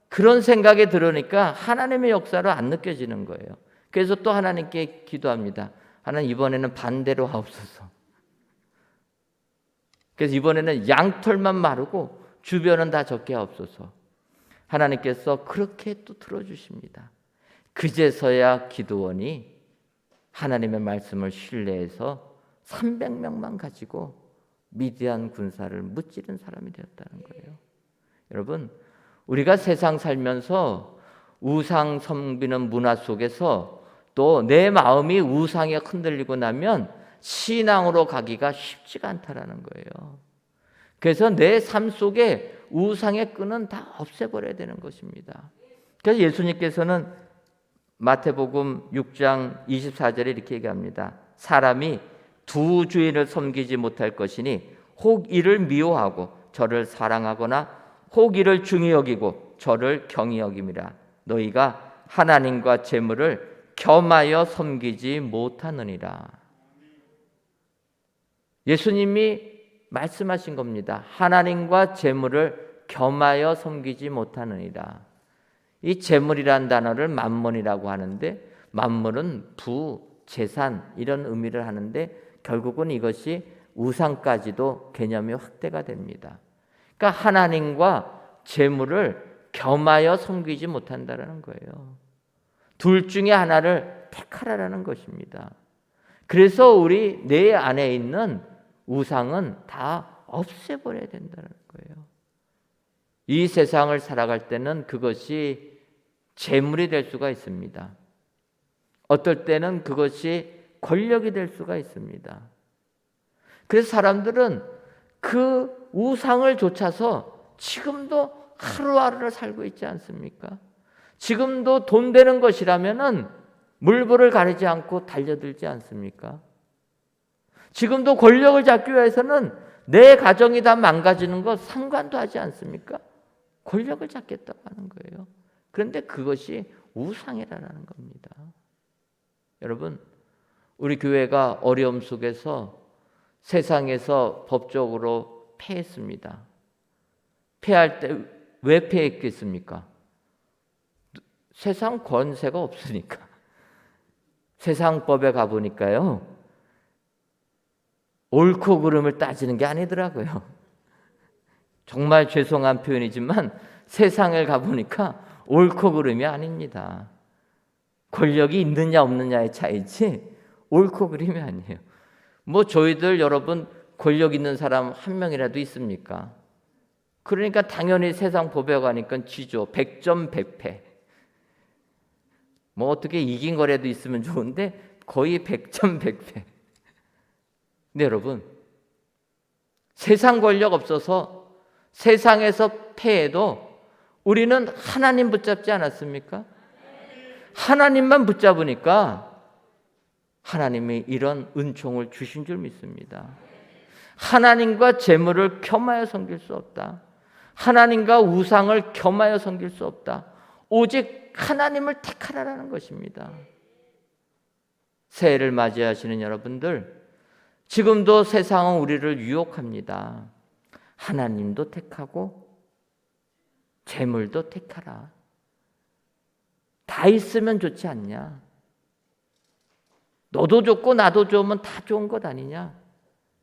그런 생각이 들으니까 하나님의 역사를 안 느껴지는 거예요. 그래서 또 하나님께 기도합니다. 하나님 이번에는 반대로 하옵소서. 그래서 이번에는 양털만 마르고 주변은 다 적게 하옵소서. 하나님께서 그렇게 또 들어주십니다. 그제서야 기드온이 하나님의 말씀을 신뢰해서 300명만 가지고 미디안 군사를 무찌른 사람이 되었다는 거예요. 여러분, 우리가 세상 살면서 우상 섬기는 문화 속에서 또 내 마음이 우상에 흔들리고 나면 신앙으로 가기가 쉽지가 않다라는 거예요. 그래서 내 삶 속에 우상의 끈은 다 없애버려야 되는 것입니다. 그래서 예수님께서는 마태복음 6장 24절에 이렇게 얘기합니다. 사람이 두 주인을 섬기지 못할 것이니 혹 이를 미워하고 저를 사랑하거나 혹 이를 중히 여기고 저를 경히 여김이라. 너희가 하나님과 재물을 겸하여 섬기지 못하느니라. 예수님이 말씀하신 겁니다. 하나님과 재물을 겸하여 섬기지 못하느니라. 이 재물이라는 단어를 만몬이라고 하는데, 만몬은 부, 재산 이런 의미를 하는데 결국은 이것이 우상까지도 개념이 확대가 됩니다. 그러니까 하나님과 재물을 겸하여 섬기지 못한다라는 거예요. 둘 중에 하나를 택하라라는 것입니다. 그래서 우리 내 안에 있는 우상은 다 없애버려야 된다는 거예요. 이 세상을 살아갈 때는 그것이 재물이 될 수가 있습니다. 어떨 때는 그것이 권력이 될 수가 있습니다. 그래서 사람들은 그 우상을 좇아서 지금도 하루하루를 살고 있지 않습니까? 지금도 돈 되는 것이라면은 물불을 가리지 않고 달려들지 않습니까? 지금도 권력을 잡기 위해서는 내 가정이 다 망가지는 것 상관도 하지 않습니까? 권력을 잡겠다고 하는 거예요. 그런데 그것이 우상이라는 겁니다. 여러분, 우리 교회가 어려움 속에서 세상에서 법적으로 패했습니다. 패할 때 왜 패했겠습니까? 세상 권세가 없으니까. 세상 법에 가보니까요, 옳고 그름을 따지는 게 아니더라고요. 정말 죄송한 표현이지만 세상을 가보니까 옳고 그름이 아닙니다. 권력이 있느냐 없느냐의 차이지 옳고 그름이 아니에요. 뭐 저희들 여러분 권력 있는 사람 한 명이라도 있습니까? 그러니까 당연히 세상 법에 가니까 지죠. 100점 100패. 뭐 어떻게 이긴 거라도 있으면 좋은데 거의 100점 100패. 근데 여러분, 세상 권력 없어서 세상에서 패해도 우리는 하나님 붙잡지 않았습니까? 하나님만 붙잡으니까 하나님이 이런 은총을 주신 줄 믿습니다. 하나님과 재물을 겸하여 섬길 수 없다. 하나님과 우상을 겸하여 섬길 수 없다. 오직 하나님을 택하라는 것입니다. 새해를 맞이하시는 여러분들, 지금도 세상은 우리를 유혹합니다. 하나님도 택하고 재물도 택하라. 다 있으면 좋지 않냐? 너도 좋고 나도 좋으면 다 좋은 것 아니냐?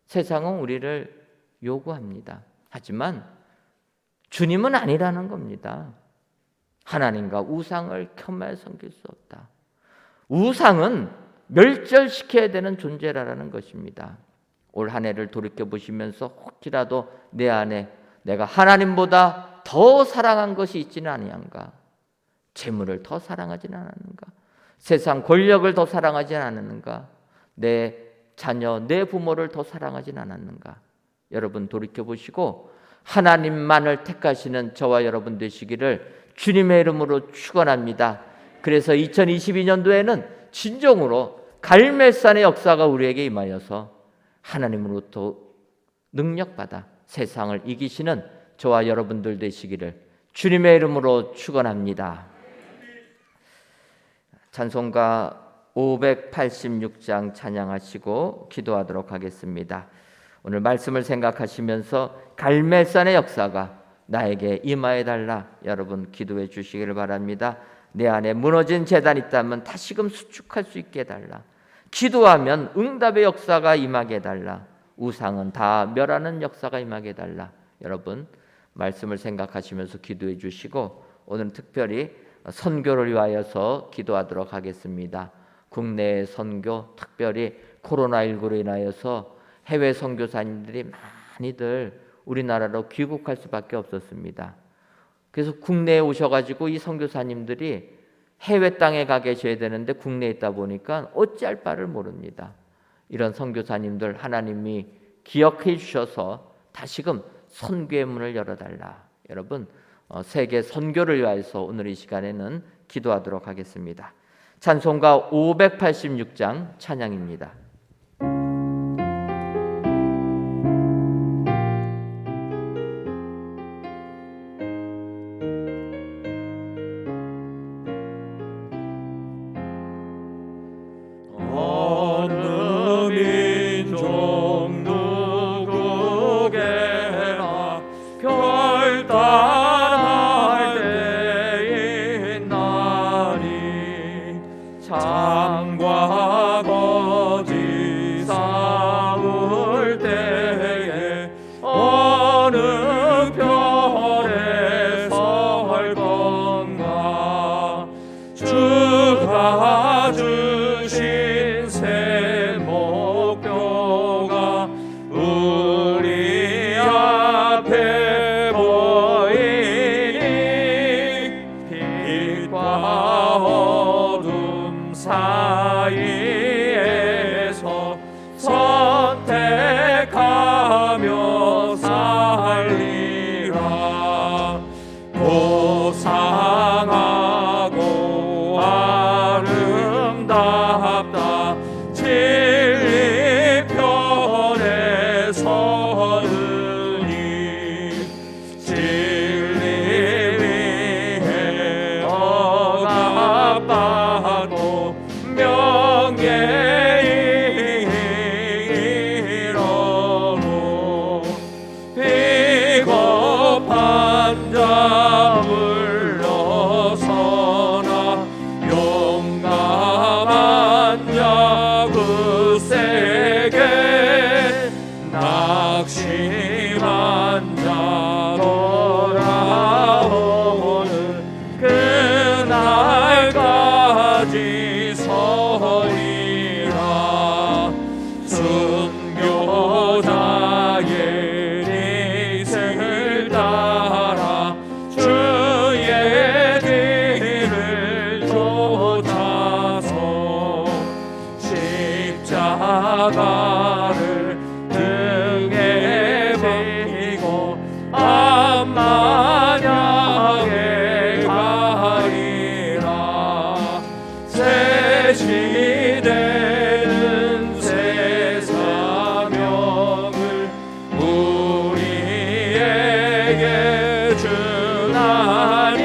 세상은 우리를 요구합니다. 하지만 주님은 아니라는 겁니다. 하나님과 우상을 겸하여 섬길 수 없다. 우상은 멸절시켜야 되는 존재라는 것입니다. 올 한 해를 돌이켜보시면서 혹시라도 내 안에 내가 하나님보다 더 사랑한 것이 있지는 아니한가? 재물을 더 사랑하지는 않았는가? 세상 권력을 더 사랑하지 않았는가? 내 자녀, 내 부모를 더 사랑하지 않았는가? 여러분 돌이켜보시고 하나님만을 택하시는 저와 여러분 되시기를 주님의 이름으로 축원합니다. 그래서 2022년도에는 진정으로 갈멜산의 역사가 우리에게 임하여서 하나님으로부터 능력받아 세상을 이기시는 저와 여러분들 되시기를 주님의 이름으로 축원합니다. 찬송가 586장 찬양하시고 기도하도록 하겠습니다. 오늘 말씀을 생각하시면서 갈멜산의 역사가 나에게 임하여달라 여러분 기도해 주시기를 바랍니다. 내 안에 무너진 재단이 있다면 다시금 수축할 수 있게 해달라. 기도하면 응답의 역사가 임하게 해달라. 우상은 다 멸하는 역사가 임하게 해달라. 여러분 말씀을 생각하시면서 기도해 주시고 오늘은 특별히 선교를 위하여서 기도하도록 하겠습니다. 국내 선교, 특별히 코로나19로 인하여서 해외 선교사님들이 많이들 우리나라로 귀국할 수밖에 없었습니다. 그래서 국내에 오셔가지고 이 선교사님들이 해외 땅에 가 계셔야 되는데 국내에 있다 보니까 어찌할 바를 모릅니다. 이런 선교사님들 하나님이 기억해 주셔서 다시금 선교의 문을 열어달라. 여러분 세계 선교를 위해서 오늘 이 시간에는 기도하도록 하겠습니다. 찬송가 586장 찬양입니다. 어느 민족 누구게나 결단할 때에 있나니 참과 거짓 싸울 때에 어느 편에 설 건가 주가 주신 새 목표가 우리 앞에 보이니 빛과 어둠 사이에서 선택하며 살리라. 고상하고 아름답다 진리 편에 서느니 진리 위해 억압받고 명예에 이르러 비겁한 자 물러서나 용감한 자 굳세게 낙심한 자 돌아오는 그날까지 서리라. 순교자의 뜻을 따라 주의 뒤를 쫓아서 십자가를 등에 지고 앞마냥에 가리라. 새 시대는 새 사명을 우리에게 주나니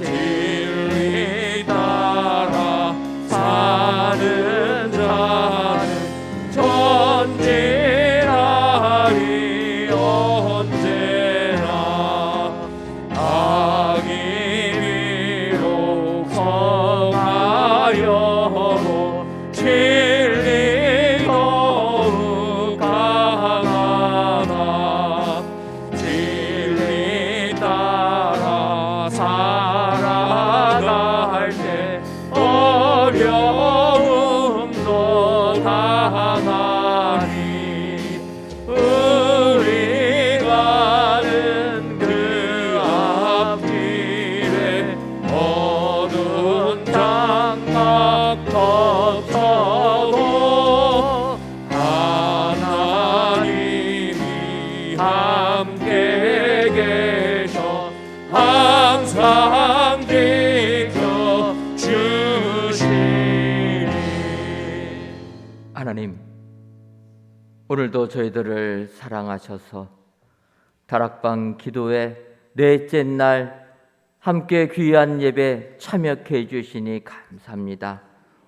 진리 따라 사는 자는 전진하리 언제나. 악이 비록 성하여도 진리 더욱 강하다. 진리 따라 살아갈 때 어려움도 당하니 우리 가는 그 앞길에 어두운 장막 덮쳐도 하나님이 함께 계셔 항상 지켜 주시리. 하나님, 오늘도 저희들을 사랑하셔서 다락방 기도회 넷째 날 함께 귀한 예배 참여해 주시니 감사합니다.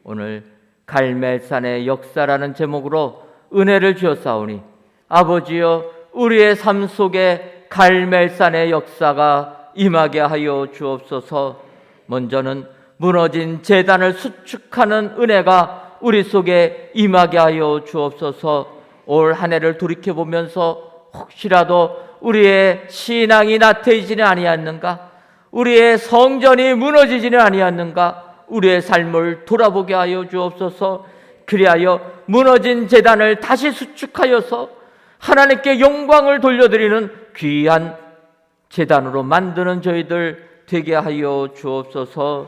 오늘 갈멜산의 역사라는 제목으로 은혜를 주었사오니 아버지여, 우리의 삶 속에 갈멜산의 역사가 임하게 하여 주옵소서. 먼저는 무너진 제단을 수축하는 은혜가 우리 속에 임하게 하여 주옵소서. 올 한 해를 돌이켜보면서 혹시라도 우리의 신앙이 나태해지는 아니었는가, 우리의 성전이 무너지지는 아니었는가, 우리의 삶을 돌아보게 하여 주옵소서. 그리하여 무너진 제단을 다시 수축하여서 하나님께 영광을 돌려드리는 귀한 제단으로 만드는 저희들 되게 하여 주옵소서.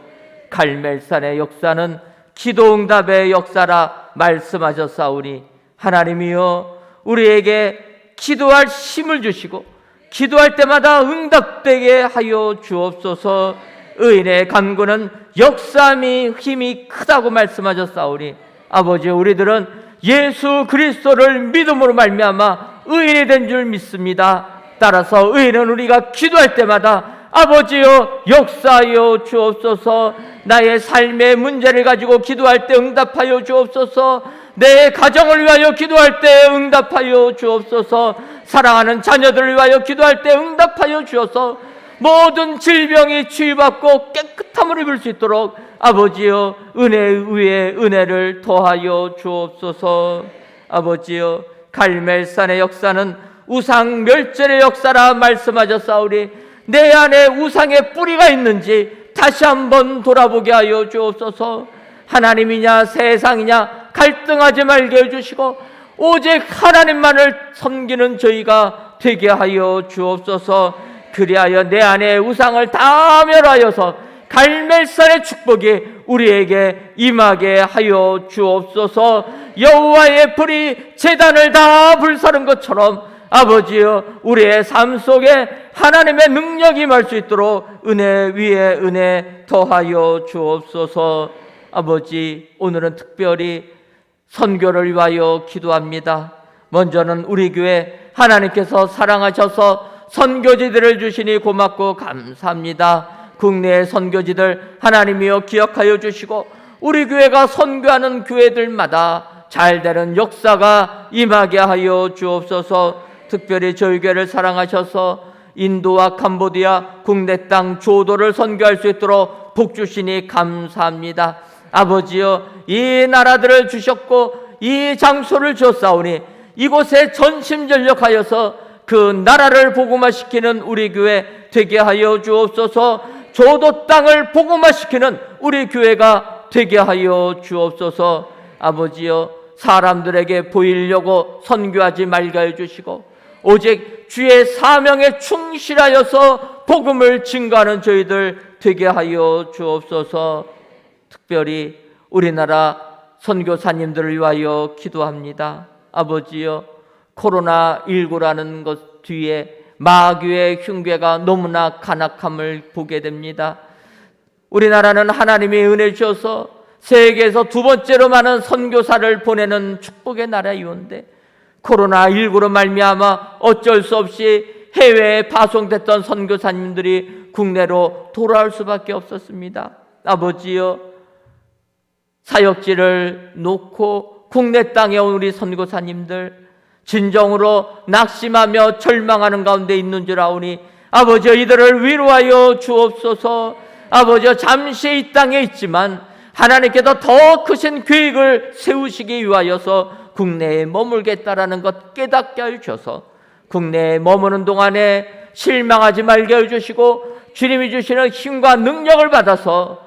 갈멜산의 역사는 기도응답의 역사라 말씀하셨사오니 하나님이여, 우리에게 기도할 힘을 주시고 기도할 때마다 응답되게 하여 주옵소서. 의인의 간구는 역사함이 힘이 크다고 말씀하셨사오니 아버지, 우리들은 예수 그리스도를 믿음으로 말미암아 의인이 된 줄 믿습니다. 따라서 의인은 우리가 기도할 때마다 아버지여 역사하여 주옵소서. 나의 삶의 문제를 가지고 기도할 때 응답하여 주옵소서. 내 가정을 위하여 기도할 때 응답하여 주옵소서. 사랑하는 자녀들을 위하여 기도할 때 응답하여 주옵소서. 모든 질병이 치유받고 깨끗함을 입을 수 있도록 아버지여 은혜 위에 은혜를 더하여 주옵소서. 아버지여 갈멜산의 역사는 우상 멸절의 역사라 말씀하셨사오니 내 안에 우상의 뿌리가 있는지 다시 한번 돌아보게 하여 주옵소서. 하나님이냐 세상이냐 갈등하지 말게 해주시고 오직 하나님만을 섬기는 저희가 되게 하여 주옵소서. 그리하여 내 안에 우상을 다 멸하여서 갈멜산의 축복이 우리에게 임하게 하여 주옵소서. 여호와의 불이 제단을 다 불사른 것처럼 아버지여 우리의 삶 속에 하나님의 능력이 임할 수 있도록 은혜 위에 은혜 더하여 주옵소서. 아버지, 오늘은 특별히 선교를 위하여 기도합니다. 먼저는 우리 교회 하나님께서 사랑하셔서 선교지들을 주시니 고맙고 감사합니다. 국내의 선교지들 하나님이여 기억하여 주시고 우리 교회가 선교하는 교회들마다 잘되는 역사가 임하게 하여 주옵소서. 특별히 저희 교회를 사랑하셔서 인도와 캄보디아 국내 땅 조도를 선교할 수 있도록 복 주시니 감사합니다. 아버지여 이 나라들을 주셨고 이 장소를 주었사오니 이곳에 전심전력하여서 그 나라를 복음화시키는 우리 교회 되게 하여 주옵소서. 조도 땅을 복음화시키는 우리 교회가 되게 하여 주옵소서. 아버지여 사람들에게 보이려고 선교하지 말게 해주시고 오직 주의 사명에 충실하여서 복음을 증거하는 저희들 되게 하여 주옵소서. 특별히 우리나라 선교사님들을 위하여 기도합니다. 아버지여 코로나19라는 것 뒤에 마귀의 흉괴가 너무나 간악함을 보게 됩니다. 우리나라는 하나님의 은혜 주셔서 세계에서 두 번째로 많은 선교사를 보내는 축복의 나라이온데 코로나19로 말미암아 어쩔 수 없이 해외에 파송됐던 선교사님들이 국내로 돌아올 수밖에 없었습니다. 아버지여 사역지를 놓고 국내 땅에 온 우리 선교사님들 진정으로 낙심하며 절망하는 가운데 있는 줄 아오니 아버지여 이들을 위로하여 주옵소서. 아버지여 잠시 이 땅에 있지만 하나님께서 더 크신 계획을 세우시기 위하여서 국내에 머물겠다라는 것 깨닫게 해주셔서 국내에 머무는 동안에 실망하지 말게 해주시고 주님이 주시는 힘과 능력을 받아서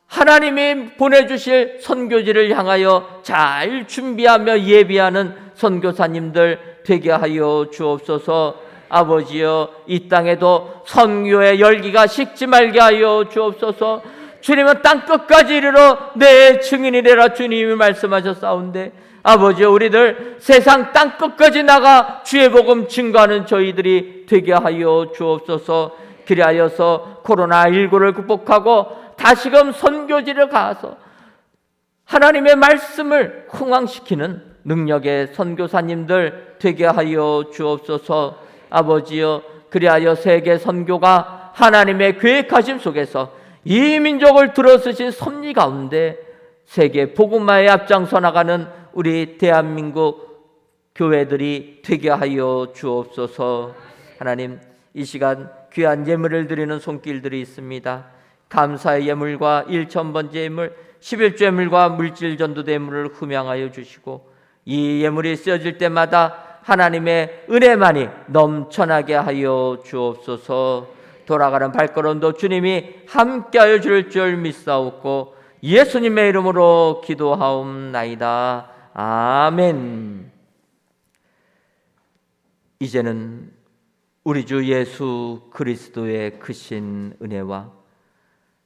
하나님이 보내주실 선교지를 향하여 잘 준비하며 예비하는 선교사님들 되게 하여 주옵소서. 아버지여 이 땅에도 선교의 열기가 식지 말게 하여 주옵소서. 주님은 땅끝까지 이르러 내 증인이 되라 주님이 말씀하셨사온데 아버지여 우리들 세상 땅끝까지 나가 주의 복음 증거하는 저희들이 되게 하여 주옵소서. 그리하여서 코로나19를 극복하고 다시금 선교지를 가서 하나님의 말씀을 흥왕시키는 능력의 선교사님들 되게 하여 주옵소서. 아버지여 그리하여 세계 선교가 하나님의 계획하심 속에서 이 민족을 들어쓰신 섭리 가운데 세계 복음화에 앞장서 나가는 우리 대한민국 교회들이 되게 하여 주옵소서. 하나님 이 시간 귀한 예물을 드리는 손길들이 있습니다. 감사의 예물과 1,000번째 예물 11조 예물과 물질 전도 예물을 흠양하여 주시고 이 예물이 쓰여질 때마다 하나님의 은혜만이 넘쳐나게 하여 주옵소서. 돌아가는 발걸음도 주님이 함께하여 줄 줄 믿사옵고 예수님의 이름으로 기도하옵나이다. 아멘. 이제는 우리 주 예수 그리스도의 크신 은혜와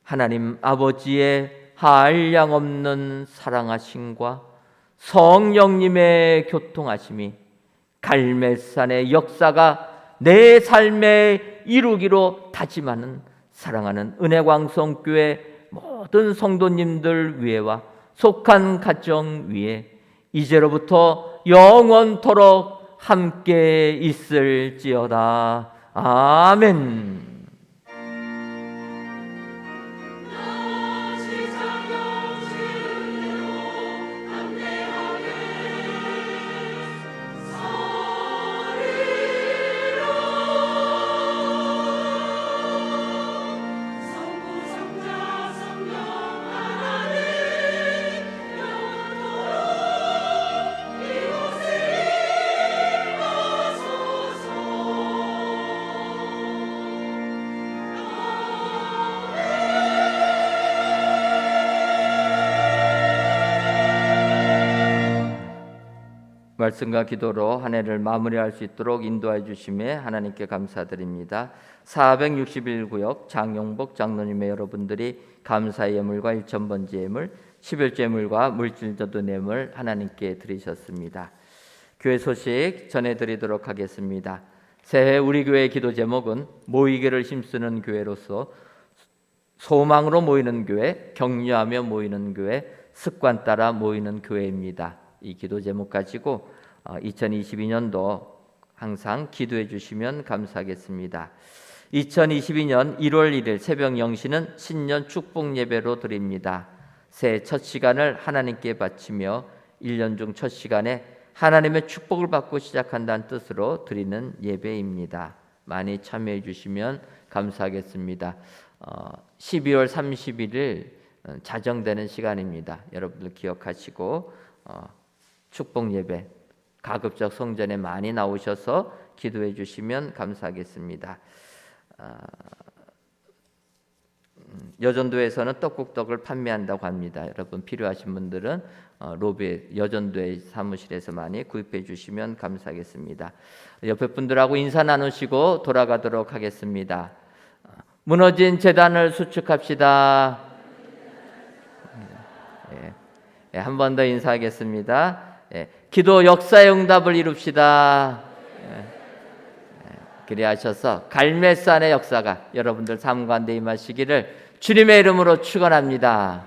하나님 아버지의 한량없는 사랑하심과 성령님의 교통하심이 갈멜산의 역사가 내 삶에 이루기로 다짐하는 사랑하는 은혜광성교회 모든 성도님들 위에와 속한 가정 위에 이제로부터 영원토록 함께 있을지어다. 아멘. 말씀과 기도로 한 해를 마무리할 수 있도록 인도해 주심에 하나님께 감사드립니다. 461구역 장용복 장로님의 여러분들이 감사의 예물과 일천번제 예물, 11조 예물과 물질저도 예물 하나님께 드리셨습니다. 교회 소식 전해드리도록 하겠습니다. 새해 우리 교회의 기도 제목은 모이기를 힘쓰는 교회로서 소망으로 모이는 교회, 격려하며 모이는 교회, 습관 따라 모이는 교회입니다. 이 기도 제목 가지고 2022년도 항상 기도해 주시면 감사하겠습니다. 2022년 1월 1일 새벽 영시는 신년 축복 예배로 드립니다. 새해 첫 시간을 하나님께 바치며 1년 중 첫 시간에 하나님의 축복을 받고 시작한다는 뜻으로 드리는 예배입니다. 많이 참여해 주시면 감사하겠습니다. 12월 31일 자정되는 시간입니다. 여러분들 기억하시고 축복 예배 가급적 성전에 많이 나오셔서 기도해 주시면 감사하겠습니다. 여전도에서는 떡국떡을 판매한다고 합니다. 여러분 필요하신 분들은 로비 여전도의 사무실에서 많이 구입해 주시면 감사하겠습니다. 옆에 분들하고 인사 나누시고 돌아가도록 하겠습니다. 무너진 재단을 수축합시다. 한 번 더 인사하겠습니다. 기도 역사의 응답을 이룹시다. 그리하셔서 갈매산의 역사가 여러분들 삶 가운데 임하시기를 주님의 이름으로 축원합니다.